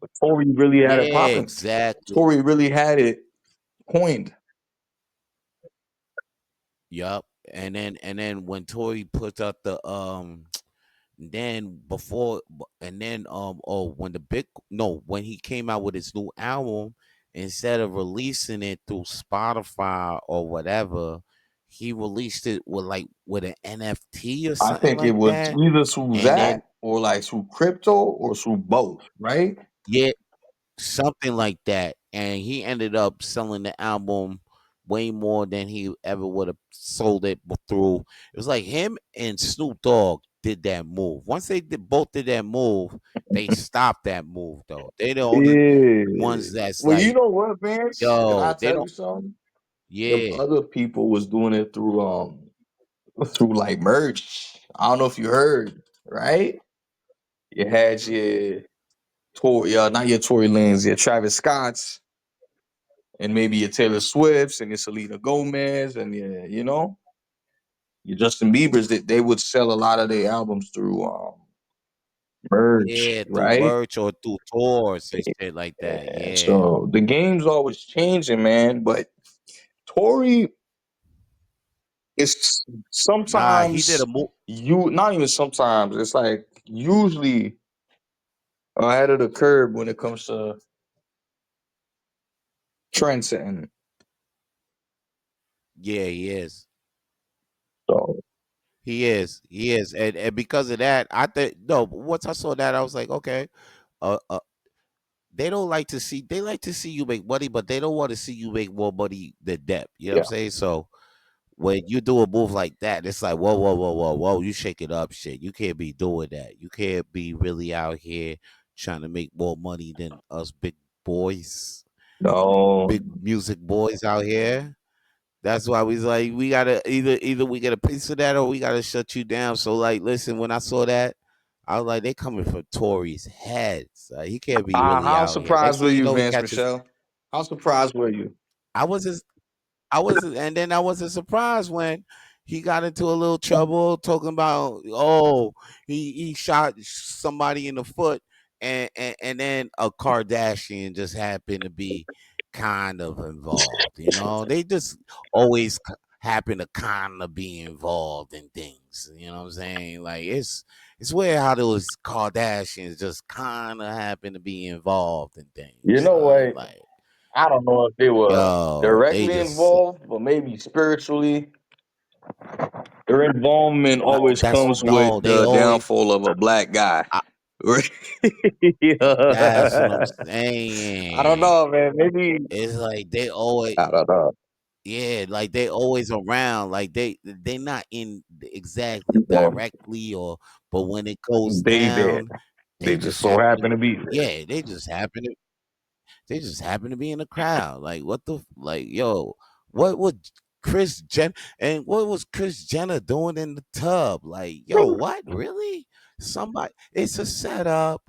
But Tory really had it Yeah, popping. exactly. Tory really had it coined. Yup. And then when Tory put up the then before and then oh when the big no when he came out with his new album, instead of releasing it through Spotify or whatever, he released it with an NFT or I something think it like was that. either through And that then or like through crypto or through both, right? yeah, something like that. And he ended up selling the album way more than he ever would have sold it through. It was like him and Snoop Dogg did that move. Once both did that move, they stopped that move though. They the only Yeah. ones that's Well, you like, know what, Vance? Can I yo, they tell you don't. something? Them Yeah, other people was doing it through like merch. I don't know if you heard, right? You had your Tory, not your Tory Lanez, your Travis Scotts, and maybe your Taylor Swifts and your Selena Gomez and your Justin Bieber's. That they would sell a lot of their albums through merch, yeah, through right? merch or through tours and shit like that. And Yeah. so the game's always changing, man. But Tory is Nah, he did sometimes a move. you not even sometimes. It's like usually ahead of the curve when it comes to trend setting. Yeah, he is. So He is, and because of that, I think no. But once I saw that, I was like, okay, uh, uh, they don't like to see. They like to see you make money, but they don't want to see you make more money than them. You know what I'm yeah, saying? So when you do a move like that, it's like whoa, whoa, whoa, whoa, whoa. You shake it up, shit. You can't be doing that. You can't be really out here trying to make more money than us big boys, No, big music boys out here. That's why we like we gotta either we get a piece of that or we gotta shut you down. So like, listen, when I saw that, I was like, they coming for Tory's heads. He can't be really how out here. Next surprised were thing you you, know, he Vance catches. Michelle? How surprised were you? I wasn't. I wasn't, and then I wasn't surprised when he got into a little trouble talking about, oh, he shot somebody in the foot, and then a Kardashian just happened to be kind of involved. You know, they just always happen to kind of be involved in things. You know what I'm saying? Like it's weird how those Kardashians just kind of happen to be involved in You things, know son. what? Like, I don't know if they were yo, they directly just involved, but maybe spiritually. Their involvement no. always That's comes with no. They the always. downfall of a black guy. I, Right? that's what I'm I don't saying. know, man. Maybe It's like they always, I don't know. yeah, like they always around. Like they not in exactly Well, directly or, but when it goes they there. down, They they just just so happen to. happen to be there. Yeah, they just happen to be in the crowd. Like what the like, yo, what would Chris Jen and what was Chris Jenner doing in the tub? Like, yo, what really? Somebody, it's a setup.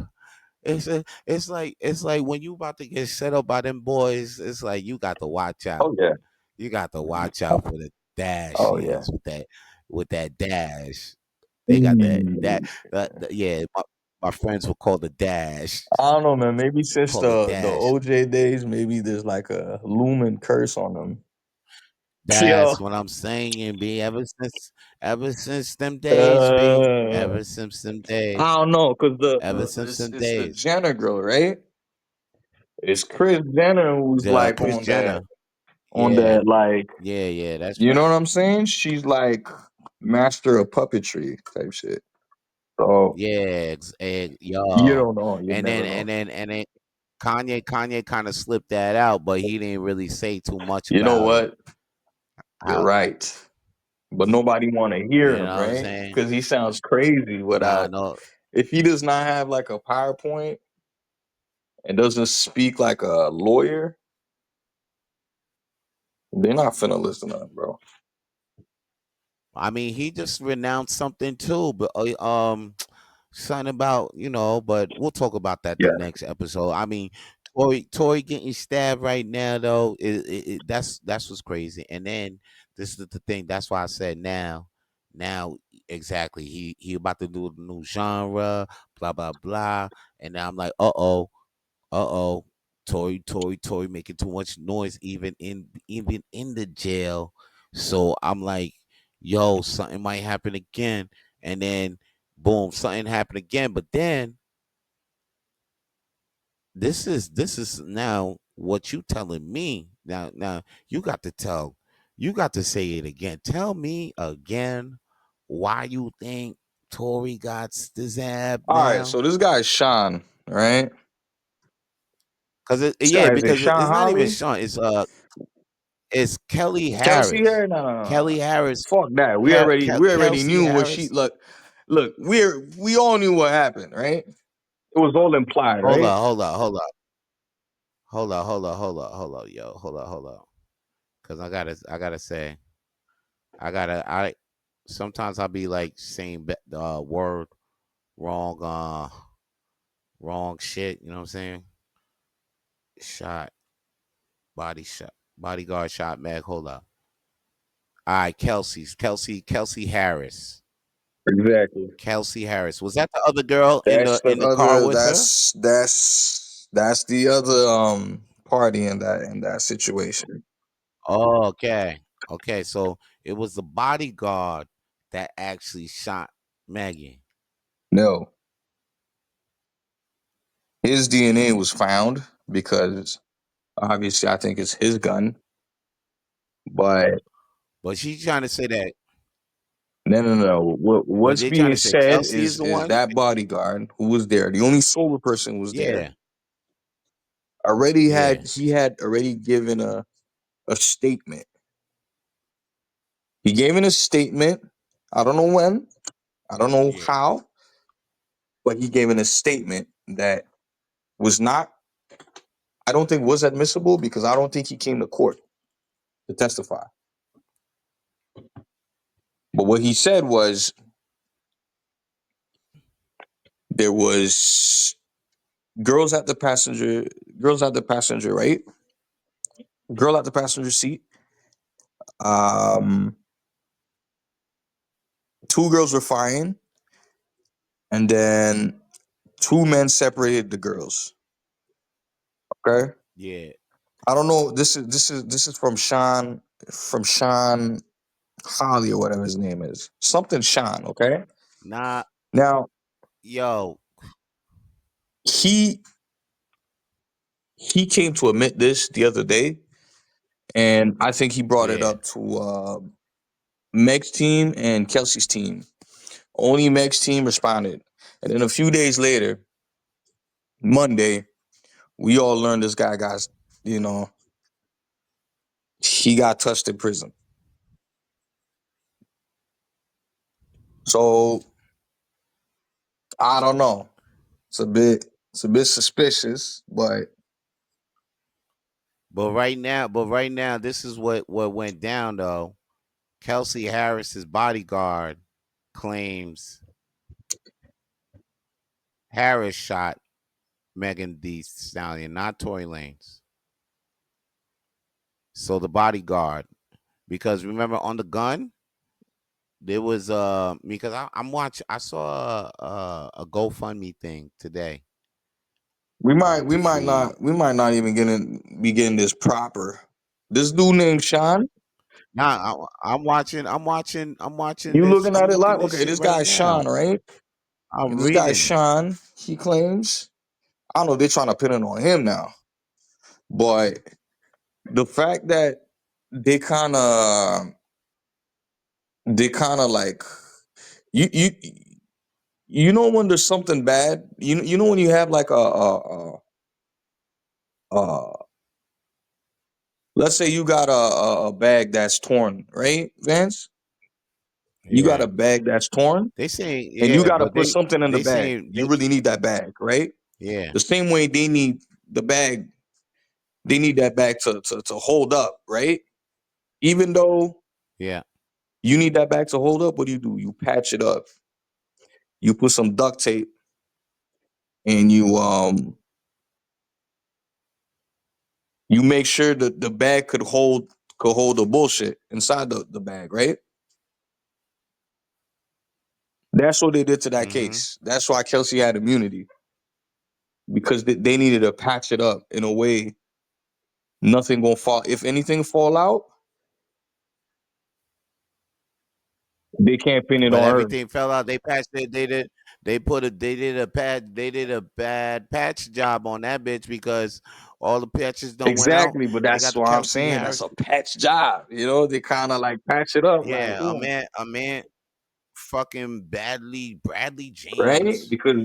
It's like when you about to get set up by them boys, it's like you got to watch out. Oh yeah. You got to watch out for the Oh yeah. dashians with that dash. They got Mm. yeah. My friends will call the dash. I don't know, man. Maybe since Call the the dash. OJ days, maybe there's like a lumen curse on them. Yo, That's what I'm saying, B. Ever since them days, B. uh, Ever since them days. I don't know, cause Ever since them it's the days. Jenner girl, right? It's Chris Jenner who's The like Chris Jenner. on Yeah. that like, Yeah, yeah, that's you know right. what I'm saying? She's like master of puppetry type shit. So Yeah, you yo. don't know, you And then never and know. then and then Kanye kind of slipped that out, but he didn't really say too much You know about it. what? You're How right, but nobody want to hear you know him, what I'm right? saying? Because he sounds crazy Nah, without. no. If he does not have like a PowerPoint and doesn't speak like a lawyer, they're not finna listen to him, bro. I mean, he just renounced something too, but something about, but we'll talk about that the Yeah. next episode. I mean, Tory getting stabbed right now though, that's what's crazy. And then this is the thing. That's why I said now exactly. He about to do the new genre, blah blah blah. And now I'm like, uh oh, Tory making too much noise even in the jail. So I'm like, yo, something might happen again, and then boom, something happened again. But then this is now what you telling me. Now you got to say it again. Tell me again why you think Tory got the zab All right, now. so this guy's Sean, right? Cause This yeah, guy is it because Sean it's not even Holly? Sean. It's Kelly Kelsey Harris. here? No, no, no, no. Kelly Harris. Fuck that. We already Kelsey knew what she Harris. look. We all knew what happened, right? It was all implied, Hold right? on, hold on, hold on, hold on, hold on, hold on, hold on, yo, hold on. Cause I gotta say, I sometimes I'll be like saying word wrong, wrong shit. You know what I'm saying? Shot, bodyguard shot. Mag, hold up. All right, Kelsey Harris. Exactly. Kelsey Harris. Was that the other girl in That's the the in the car other. with her? That's the other party in that situation. Oh, okay. Okay, so it was the bodyguard that actually shot Maggie. No, his DNA was found because obviously I think it's his gun. But But she's trying to say that, no, no, no. but What's they trying being to say said Kelsey is is the is one? that bodyguard who was there, the only sober person who was there, Yeah. already had Yeah. he had already given a statement. He gave in a statement. I don't know when. I don't know Yeah. how, but he gave in a statement that was not. I don't think was admissible because I don't think he came to court to testify. But what he said was there was girls at the passenger, right? Girl at the passenger seat. Um, Two girls were fine, and then two men separated the girls. Okay, Yeah. I don't know. This is from Sean Holly or whatever his name is. Something Sean. Okay. Nah, Now yo. he he came to admit this the other day, and I think he brought it Yeah. up to Meg's team and Kelsey's team. Only Meg's team responded, and then a few days later, Monday, we all learned this guy got, you know, he got touched in prison. So I don't know. It's a bit suspicious, but But right now, this is what went down though. Kelsey Harris's bodyguard claims Harris shot Megan Thee Stallion, not Tory Lanez. So the bodyguard, because remember on the gun, there was because I'm watching. I saw a GoFundMe thing today we might we to might see. not we might not even be getting this proper. This dude named Sean. Nah, I'm watching. I'm watching You this. looking I'm at it looking like this okay? shit This right guy now. Sean, right? I'm This guy reading. Sean. He claims. I don't know. They're trying to pin it on him now, but the fact that they kind of like you you you know when there's something bad. You know when you have like a let's say you got a bag that's torn, right, Vance? You got Yeah, a bag that's torn, they saying and you yeah, got to but put something in the they bag. saying You really need that bag, right? yeah, The same way they need the bag, they need that bag to hold up, right? Even though yeah. you need that bag to hold up, what do? You patch it up. You put some duct tape, and you make sure that the bag could hold the bullshit inside the bag, right? That's what they did to that Mm-hmm. case. That's why Kelsey had immunity because they needed to patch it up in a way nothing gonna fall. If anything fall out, they can't pin it But on her. everything fell out. They patched it. They did. They did a pad. They did a bad patch job on that bitch because all the patches don't went out. Exactly, but They that's got the what I'm Kelsey saying. That's Harris. a patch job. They kind of like patch it up, like, Yeah, a man, fucking badly Bradley right? James. Because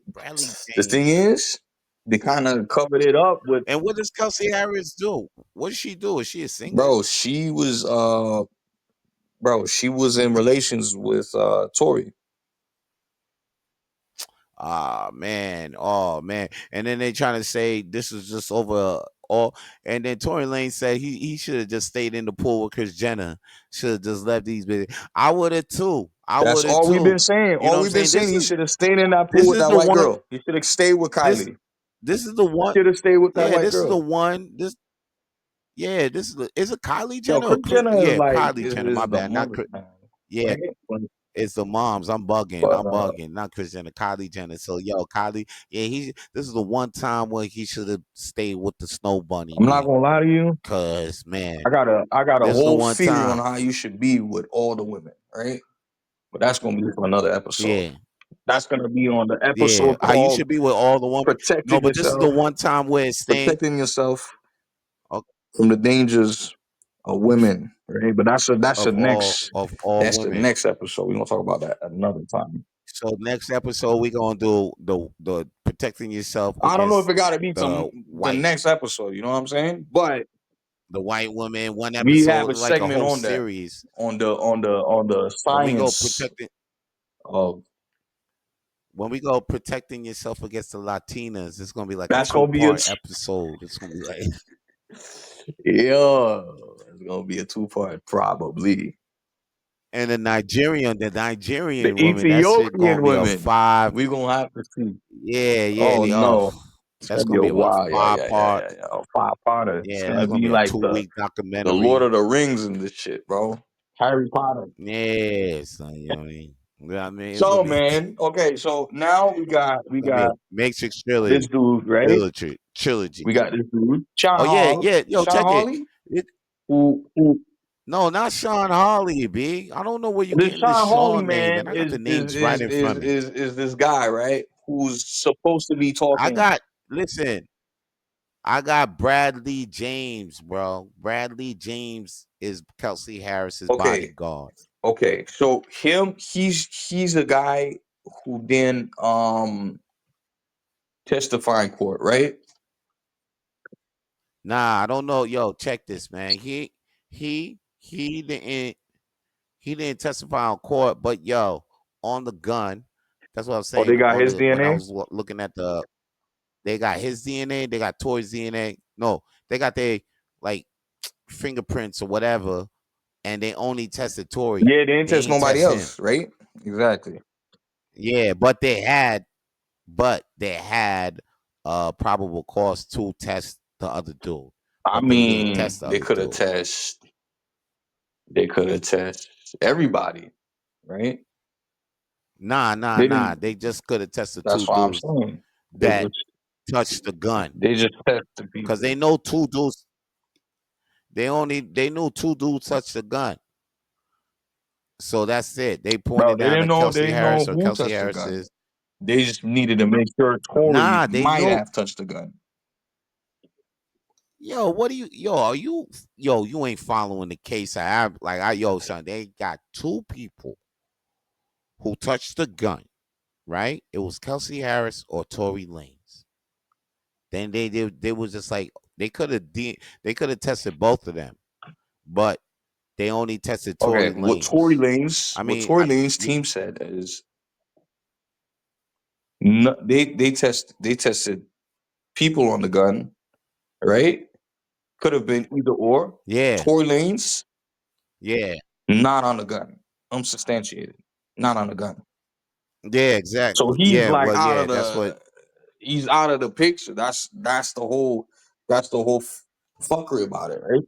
Bradley the thing James. is, they kind of covered it up with, And what does Kelsey Harris do? What does she do? Is she a singer? bro. She was in relations with Tory. Oh man. And then they trying to say this is just over all. And then Tory Lane said he should have just stayed in the pool with Chris Jenner. Should have just left these bitches. I would have too. I That's would have all we've been too. saying. You know All what I'm we've been saying? saying, This he is should have stayed in that pool this with is that the white one. girl. He should have stayed with This Kylie. this is the one. Should have stayed with that Yeah, white this is the girl. one. Is it Kylie Yo, Jenner or Chris Chris? Jenner is Yeah, like Kylie Jenner. My is the bad. Not mother Chris. man, Yeah, right? it's the moms. I'm bugging. But I'm bugging. Not Chris Jenner, Kylie Jenner. So yo, Kylie. Yeah, this is the one time where he should have stayed with the Snow Bunny I'm not then. gonna lie to you. Cause man, I got a this is the whole one theory on time. how you should be with all the women, right? But that's gonna be for another episode. Yeah, That's gonna be on the yeah. episode How you called should be with all the women. No, "Protecting but this is the Yourself." one time where it's staying. Protecting yourself Of, from the dangers of women, right? But of all that's the women. next episode. We're gonna talk about that another time. So next episode we gonna do the protecting yourself I don't know if against it gotta be the the white. next episode, you know what I'm saying? But the white woman, one We have episode, a like a segment whole on that series. on the When we go science protecting, of when we go protecting yourself against the Latinas, it's gonna be like a that's gonna be a two-part episode. It's gonna be like, yeah, it's gonna be a 2-part probably. and the The Nigerian woman, that shit gonna Ethiopian be a women, five. we gonna have to see. Yeah, Oh yeah. Oh, no, it's that's gonna be gonna a be a while. Yeah, five yeah, yeah, part. yeah, yeah. A 5-parter. It's Yeah, gonna that's gonna be be a like 2 week the Lord documentary. of the Rings and this shit, bro. Harry Potter. Yeah, son, you know what I mean? Yeah, I mean, it's So gonna be man, okay, so now we gonna be a got Matrix this dude, right? trilogy. We got this dude, Sean Oh yeah, Hall, yeah. Yo, Sean check it. Hawley, who No, not Sean Harley, B. I don't know where you this getting this Sean Hawley Sean name, man man. I got the names right in front of me. is this guy, right? Who's supposed to be I talking. got listen. I got Bradley James, bro. Bradley James is Kelsey Harris's Okay, bodyguard. okay. So he's a guy who then testify in court, right? Nah, I don't know. Yo, check this, man. He didn't he didn't testify on court, but yo, on the gun. That's what I was Oh, saying. they got On his the when I DNA? was looking at they got his DNA, they got Tory's DNA. No, they got their like fingerprints or whatever, and they only tested Tory. Yeah, they didn't They test ain't nobody test him. else, right? Exactly. Yeah, but they had probable cause to test the other dude, I but they didn't mean, test the other dude. they could have test everybody, right? They Nah. didn't. They just could have tested That's two what I'm dudes saying. that touched the gun. They just test the Cause they people. know two dudes. They knew two dudes touched the gun. So that's it. They Bro, pointed they down didn't to know. They Kelsey didn't know Harris, or who Kelsey touched the Harris gun. is They just needed to make sure Tory nah. They might know. have touched the gun. Yo, what do you? Yo, are you? Yo, you ain't following the case. Yo, son. They got two people who touched the gun. Right? It was Kelsey Harris or Tory Lanez. Then they was just like they could have tested both of them, but they only tested Okay, Tory Lanez. I What mean, Tory Lanez team said is no, they tested people on the gun, right? Could have been either or. yeah, Tory Lanez yeah, not on the gun, unsubstantiated, not on the gun. yeah, So exactly. he's Yeah, like well, out yeah, of that's what. the he's out of the picture. That's the whole fuckery about it, right?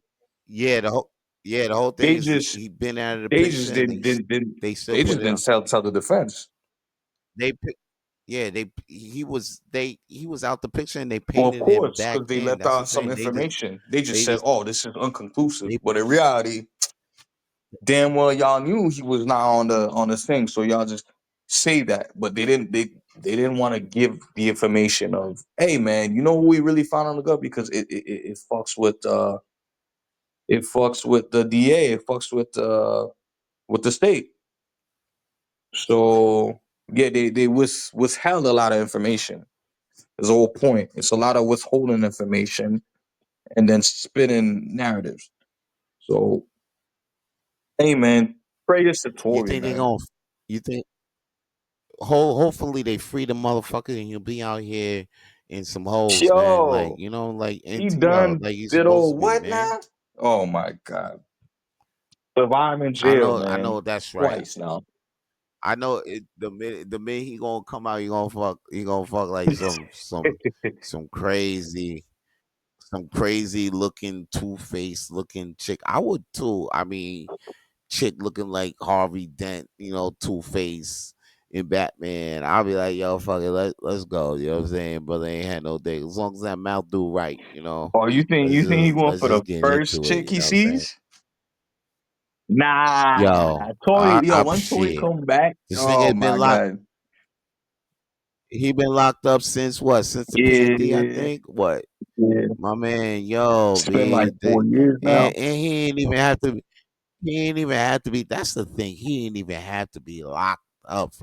Yeah, the whole thing They is just he been out of the they picture, just and didn't they still they put just it on. didn't tell the defense. They pick. Yeah, he was out the picture, and they Well, of painted him course, back because they in. left That's the out some thing. information. They just They said, just "Oh, this is unconclusive," they but in reality, damn well y'all knew he was not on the thing, so y'all just say that. But they didn't want to give the information of, "Hey, man, you know who we really found on the gut," because it fucks with the DA, it fucks with the state. So yeah, they withheld a lot of information. Is the whole point. It's a lot of withholding information and then spinning narratives. So hey man, pray this to you Tory, think they man. gonna you think hopefully they free the motherfucker and you'll be out here in some holes, man. Like Yo, you know, like he yo, done like you did supposed all to be, what man. now? Oh my god. If I'm in jail, I man, know that's right. twice now. I know it, the minute he gonna come out, he gonna fuck like some some crazy looking two face looking chick. I would too. I mean, chick looking like Harvey Dent, you know, Two Face in Batman. I'll be like, yo, fuck it, let's go. You know what I'm saying? Brother ain't had no dick. As long as that mouth do right, you know. Oh, you think he going Let's for the just get first into it. chick You he know what I'm saying? sees? Nah, Yo, Tory. Yo, I'm when Tory shit. come back, This oh nigga been my locked. god. He been locked up since what? Since the PND, I Yeah, think. What? yeah. My man, yo, It's been like B, 4 years now. and he ain't even have to. He ain't even have to be. That's the thing. He ain't even have to be locked up.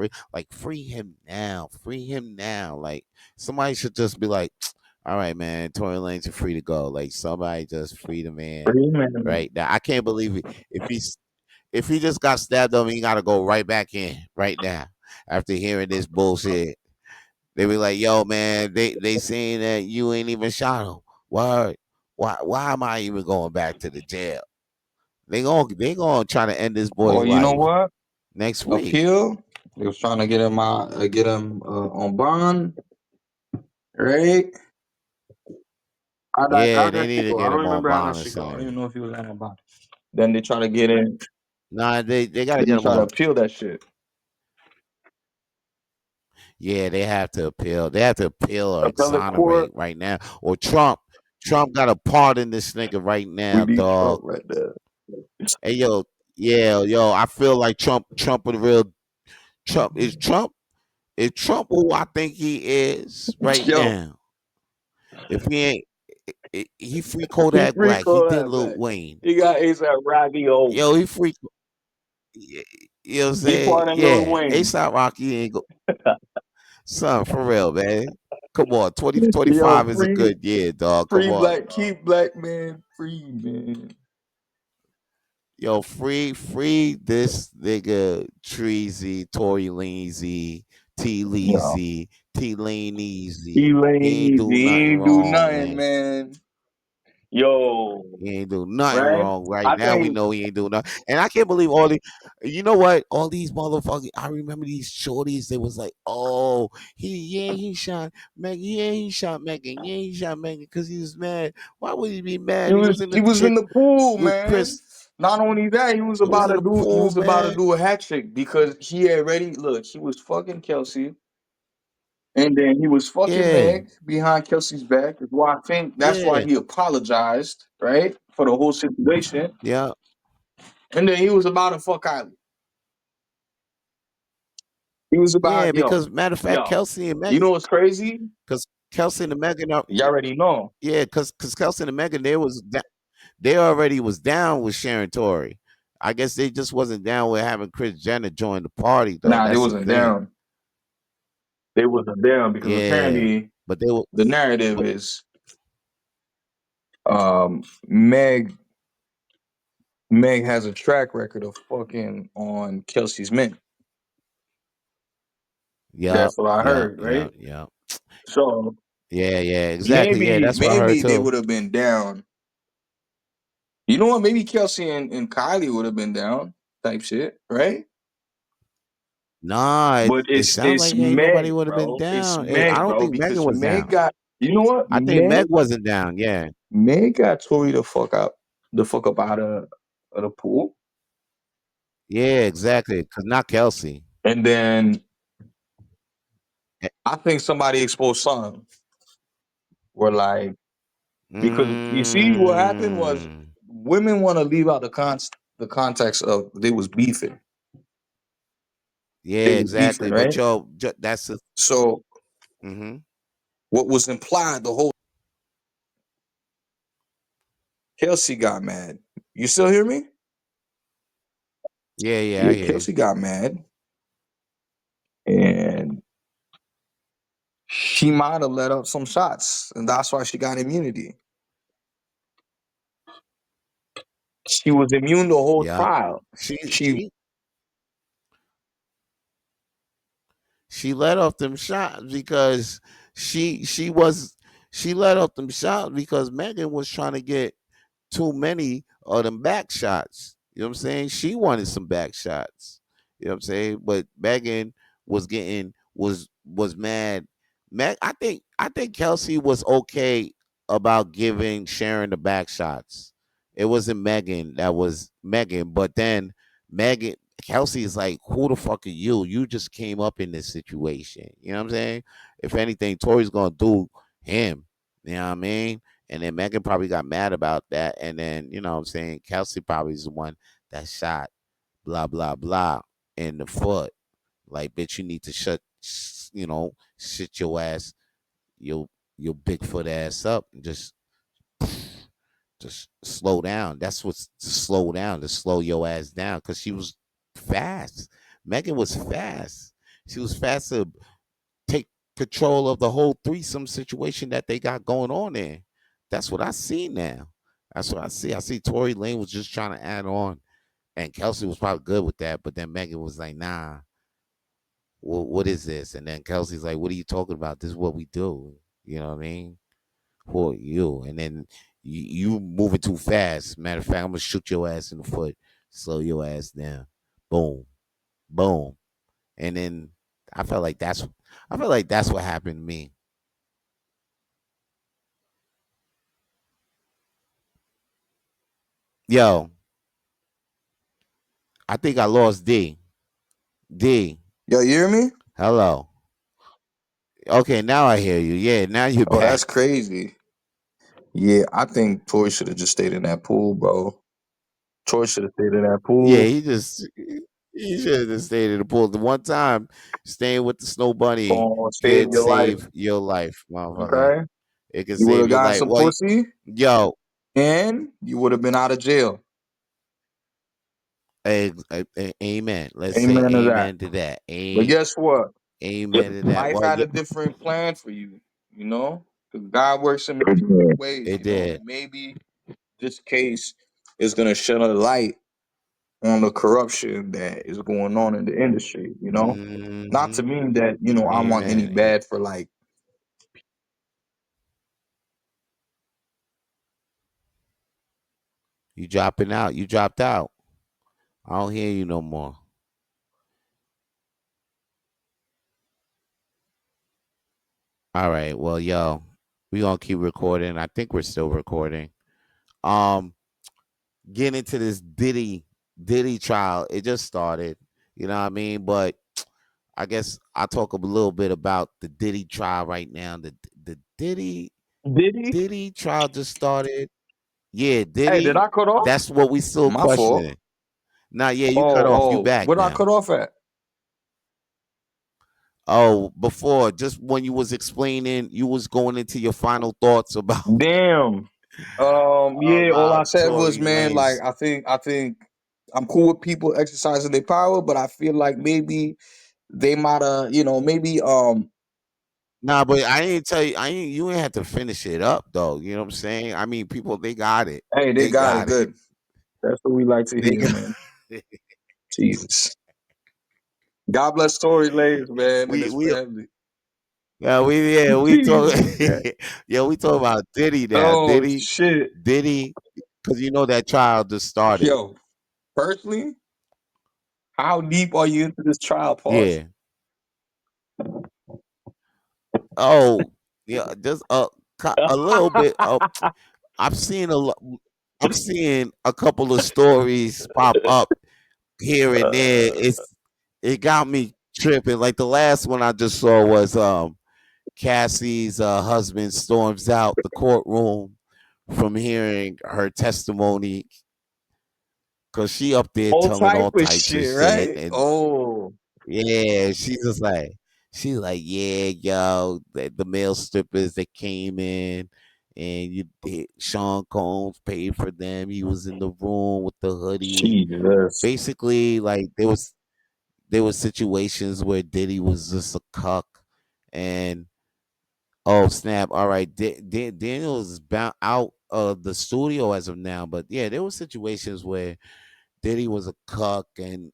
Free him now. Free him now. Like somebody should just be like, All right, man. Tory Lanez are free to go. Like somebody just free the man Free man. right now. I can't believe it. If he just got stabbed up, he got to go right back in right now after hearing this bullshit. They be like, "Yo, man, they saying that you ain't even shot him. Why? Why am I even going back to the jail? They gonna try to end this boy's Well, you know life what? next week. Appeal. They was trying to get him out, on bond, right? Yeah, How'd they that need shit to go? I get don't him on remember how that bond or shit go. I don't something. even know if he was on bond. Then they try to get in. Nah, they got to Then get they him try to on. appeal that shit. Yeah, they have to appeal. They have to appeal or Appellate court. exonerate right now. Or Trump got to pardon this nigga right We now, need dog. Trump right there. Hey, yo, yeah, yo, I feel like Trump with real Trump who I think he is right Yo, now. If he ain't, he free he Kodak free Black. He call did that Lil back. Wayne. He got ASAP Rocky O. Yo, he free. You know what I'm He saying? pardoned Lil Yeah, Wayne. ASAP Rocky ain't go. Son, for real, man. Come on, 2025 Yo, is a good year, dog. Come free on, black, keep black man free, man. yo, free this nigga Treasy, Tory Lanez, T Yo, Leezy, T Lane he Easy. He lame ain't easy. do He nothing ain't do wrong, nothing, man. man. Yo, He ain't do nothing right? wrong right I now. We think know he ain't do nothing. And I can't believe all the, you know what? All these motherfuckers, I remember these shorties, they was like, oh, he shot Megan. Yeah, he shot Megan. Yeah, he shot Megan because he was mad. Why would he be he mad? He was was in he the was in chick the pool, with man. Chris. Not only that, He was in the he pool, was about to man. do a hat trick because he had already look, he was fucking Kelsey. And then he was fucking Yeah, Meg behind Kelsey's back. Is why I think that's why yeah, he apologized, right? For the whole situation. yeah, And then he was about to fuck Kylie. He was yeah. about, Because matter of fact, yo, Kelsey and you Megan, know what's crazy? because Kelsey and Megan are, You already know. yeah, because Kelsey and Megan, they already was down with Sharon Tory. I guess they just wasn't down with having Chris Jenner join the party though. Nah, they That's the wasn't thing. down. They wasn't down because Yeah, apparently but they were. the narrative But is Meg has a track record of fucking on Kelsey's men. yep, That's what I yep, heard, right? yep, yep. So Yeah, exactly. Yeah, that's what I heard maybe they too. would have been down. You know what? Maybe Kelsey and Kylie would have been down, type shit, right? Nah, But it sounded it's like ain't nobody Meg, would have been bro. It's down. I Meg, don't bro, think Megan because was Meg down. got you know what? I think Meg wasn't down. Yeah, Meg got Tory the fuck up out of the pool. yeah, exactly. Cause not Kelsey. And then Eh, I think somebody exposed something. Where like because you see what happened was Mm, women want to leave out the context of they was beefing. They yeah, was beefing, exactly. But right? yo, that's the. So Mm-hmm. what was implied the whole Kelsey got mad. You still hear me? Yeah, I Yeah, hear you. Kelsey got mad and she might have let up some shots, and that's why she got immunity. She was immune the whole Yeah, trial. she She she she let off them shots because she was she let off them shots because Megan was trying to get too many of them back shots. You know what I'm saying? She wanted some back shots. You know what I'm saying? But Megan was mad. I think Kelsey was okay about giving Sharon the back shots. It wasn't Megan that was Megan, but then Megan Kelsey is like, who the fuck are you? You just came up in this situation. You know what I'm saying? If anything, Tori's gonna do him. You know what I mean? And then Megan probably got mad about that. And then, you know what I'm saying, Kelsey probably is the one that shot blah blah blah in the foot. Like, bitch, you need to sit your ass, your your Bigfoot ass up and just slow down. That's what's to slow down, to slow your ass down. Cause she was fast. Megan was fast. She was fast to take control of the whole threesome situation that they got going on there. That's what I see now. That's what I see. I see Tory Lane was just trying to add on, and Kelsey was probably good with that, but then Megan was like, "Nah, what is this?" And then Kelsey's like, "What are you talking about? This is what we do." You know what I mean? Who are you? And then you moving too fast. Matter of fact, I'm gonna shoot your ass in the foot, slow your ass down. Boom, boom. And then I felt like that's what happened to me. Yo, I think I lost D. D. Yo, you hear me? Hello. Okay, now I hear you. Yeah, now you're Oh, that's back. crazy. Yeah, I think Tory should have just stayed in that pool, bro. Tory should have stayed in that Yeah, pool. he should have just stayed in the pool. The one time staying with the snow bunny Gonna save could your life. save your life, motherfucker. Okay? It could You would save have your gotten life. some Well, pussy yo, and you would have been out of jail. amen. Let's say Amen to that. amen to that. But guess what? Amen to that. Life Well, had yeah, a different plan for you, you know? Because God works in different ways, it you know? did. And maybe this case is going to shed a light on the corruption that is going on in the industry, you know? Not to Hmm. mean that, I want any Amen. bad for like, You dropping out. You dropped out. I don't hear you no more. All right. Well, yo, we gonna keep recording. I think we're still recording. Um, getting into this Diddy trial. It just started. You know what I mean? But I guess I'll talk a little bit about the Diddy trial right now. The did he? Diddy trial just started. Yeah, Hey, did Diddy. I cut off? That's what we still My fault. questioning. Nah, yeah, you cut off. You Oh, back where did I now. cut off at? Oh, before, just when you was explaining, you was going into your final thoughts about Damn. Yeah, all I said was, Tory man, like Lanez. I think I'm cool with people exercising their power, but I feel like maybe they might have, maybe Nah, but I ain't tell you. I ain't. You ain't have to finish it up though. You know what I'm saying? I mean, people they got it. hey, they They got it got it. good. That's what we like to They hear, got. man. Jesus. God bless Tory Lanez, man, and his We family. yeah we talk Jesus, man. yeah we talk about Diddy now. Oh shit. Diddy, because you know that trial just started. Yo, personally, how deep are you into this trial, pause? Yeah. Oh yeah, just a little bit. I've seen a lo- I'm seeing a couple of stories pop up here and there. It got me tripping. Like the last one I just saw was Cassie's husband storms out the courtroom from hearing her testimony because she up there All telling type all of types of shit, shit. right? And Oh, yeah, she's like, yeah, yo, the male strippers that came in and Sean Combs paid for them. He was in the room with the hoodie. Jesus. Basically, like there was situations where Diddy was just a cuck, and oh snap! All right, Daniel is bound out of the studio as of now, but yeah, there were situations where Diddy was a cuck, and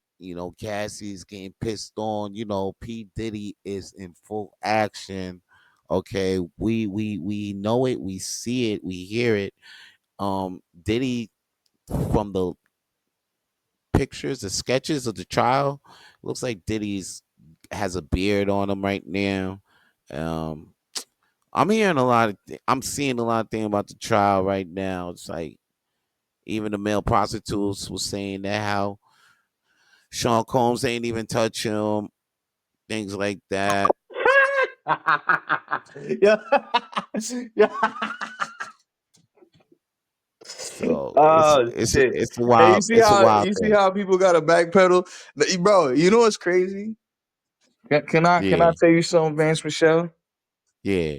Cassie's getting pissed on. P Diddy is in full action. Okay, we know it, we see it, we hear it. Diddy, from the pictures, the sketches of the trial, looks like Diddy's has a beard on him right now. Um, I'm hearing a lot of, I'm seeing a lot of things about the trial right now. It's like even the male prostitutes was saying that how Sean Combs ain't even touch him, things like that. Yeah. Yeah. So Oh shit. Hey, it's a wild you see thing. how people got to backpedal? Bro, you know what's crazy? Can I Yeah, tell you something, Vance Michelle? yeah.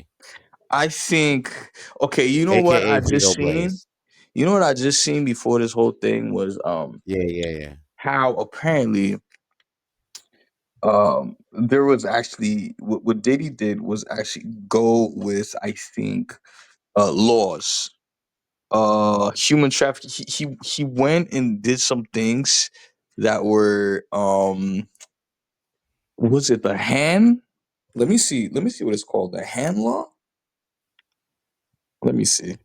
I think okay, you know what AKA I just Vito seen? Blaze. You know what I just seen before this whole thing was Yeah, yeah, yeah. how apparently There was actually what Diddy did was actually go with, I think, laws, human trafficking. He went and did some things that were, was it the hand? Let me see what it's called. The hand law. Let me see.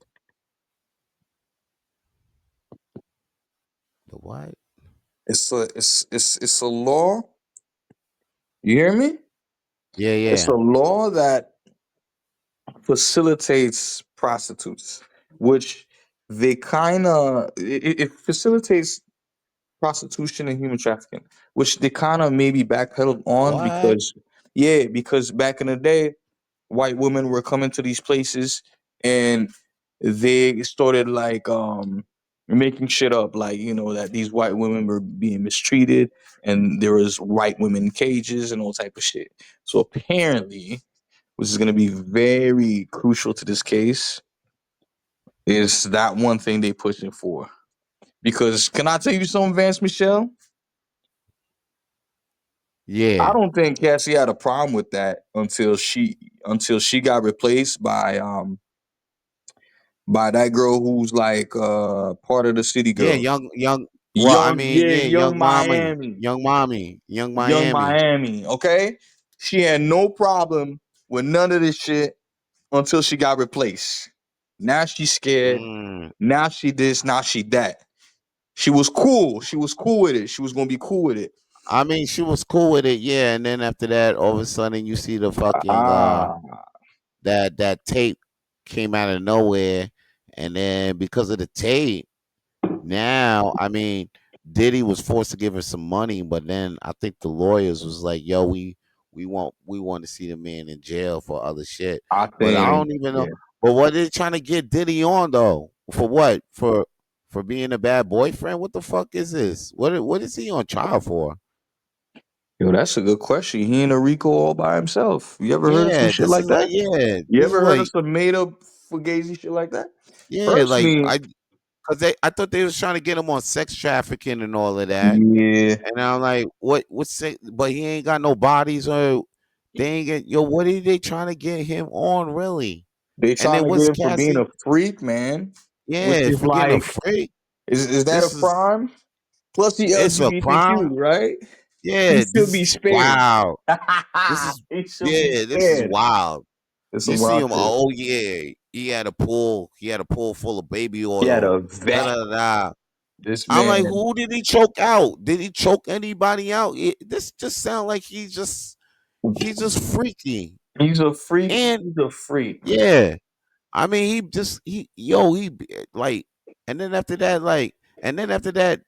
The what? It's a law. You hear me? Yeah, It's yeah. a law that facilitates prostitutes, which they kind of, it facilitates prostitution and human trafficking, which they kind of maybe backpedaled on What? because, yeah, because back in the day, white women were coming to these places and they started like making shit up, like, you know, that these white women were being mistreated and there was white women cages and all type of shit. So apparently, which is going to be very crucial to this case, is that one thing they pushing for. Because can I tell you something, Vance Michelle? I Yeah. don't think Cassie had a problem with that until she got replaced by that girl who's like part of the city Yeah, girls. young. Well, I Young, mean, yeah, yeah, young Miami. young Young Miami. Miami, okay? She had no problem with none of this shit until she got replaced. Now she's scared. Mm. Now she this, now she that. She was cool. She was cool with it. She was gonna be cool with it. I mean, she was cool with it, yeah. And then after that, all of a sudden, you see the fucking Ah, that tape came out of nowhere, and then because of the tape, now I mean, Diddy was forced to give her some money, but then I think the lawyers was like, "Yo, we want to see the man in jail for other shit." I But I think, don't even know. yeah. But what they trying to get Diddy on though? For what? For being a bad boyfriend? What the fuck is this? What is he on trial for? Yo, that's a good question. He in a Rico all by himself. You ever heard of some Yeah, shit this like is like that? yeah, You this is ever heard of like some made up fugazi shit like that? yeah, like Personally, I thought they was trying to get him on sex trafficking and all of that. yeah, And I'm like, what's say but he ain't got no bodies or they ain't get yo, what are they trying to get him on really? they And trying then to get what's him for being Cassie? a freak, man. Which Yeah, is for getting a like, freak. is that a This is crime? Plus he it's a crime. LGBTQ, right? He Yeah, should this be is spared. wow. This is He should be yeah, this is spared. wild. It's You some see wild him, shit. oh yeah, he had a pool full of baby He had oil. a Da vet. da da. Da. This I'm like, man, who did he choke out? Did he choke anybody out? This just sound like he's just freaky. he's a freak. And He's a freak. yeah, I mean, he just like, and then after that,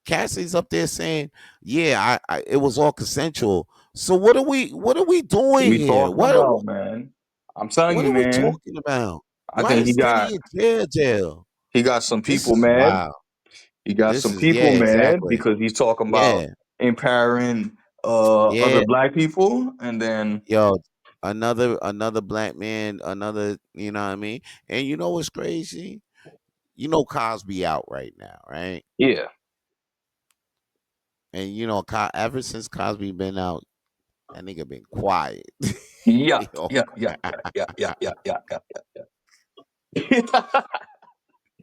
Cassie's up there saying, yeah, it was all consensual. So what are we doing We here? talking about, man. I'm telling What you, are we man. talking about? I Why think is Diddy in jail? he got some This people is mad. wild. He got This some is yeah, people mad exactly. because he's talking about Yeah, empowering other yeah. black people, and then Yo, another black man, another, you know what I mean? And you know what's crazy? You know Cosby out right now, right? yeah, And you know, ever since Cosby been out, that nigga been quiet. yeah, Yo, yeah, yeah, yeah, yeah, yeah, yeah, yeah, yeah.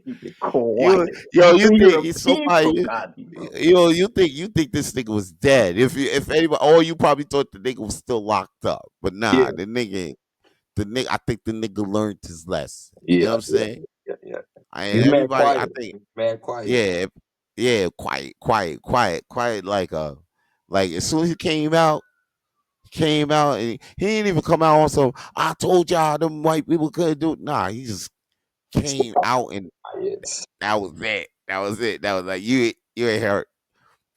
Keep it you quiet. you You're think a he's piece somebody of Cosby, bro. you think this nigga was dead. If anybody, oh, you probably thought the nigga was still locked up. But Yeah, nah, the nigga I think the nigga learned his lesson. You know yeah, what I'm yeah, saying? yeah, yeah. He's mad Everybody I quiet. think He's mad quiet. yeah, yeah, quiet like as soon as he came out and he didn't even come out on some I told y'all them white people couldn't do it. Nah, he just came out and Quiet. that was it. That was it. That was like you ain't hurt.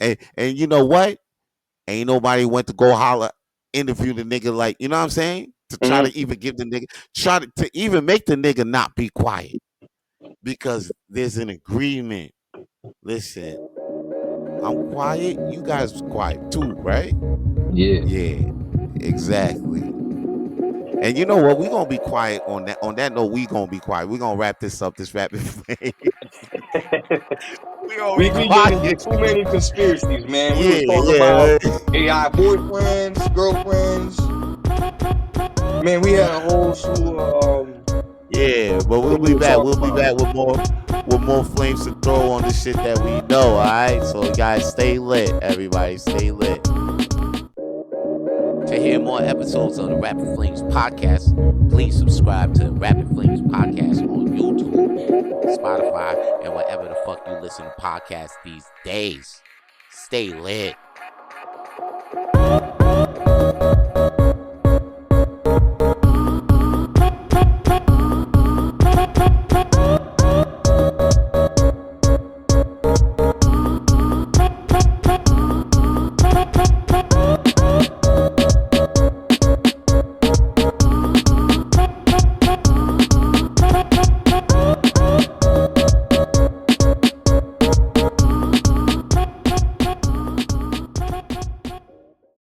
And you know what? Ain't nobody went to go holler, interview the nigga like, you know what I'm saying? To try Mhm. to even give the nigga to even make the nigga not be quiet. Because there's an agreement. Listen, I'm quiet, you guys quiet too, right? Yeah. Yeah, exactly. And you know what? We're gonna be quiet on that. On that note, we gonna be quiet. We're gonna wrap this up. This rapid flame. We gonna We be get into quiet. too many conspiracies, man. We was Yeah, talking yeah. about AI boyfriends, girlfriends. Man, we had a whole slew of Yeah, but we'll things be we were back. talking We'll be about. back with more flames to throw on the shit that we know. All right, so guys, stay lit. Everybody, stay lit. To hear more episodes of the Rapid Flames podcast, please subscribe to Rapid Flames podcast on YouTube, Spotify, and wherever the fuck you listen to podcasts these days. Stay lit.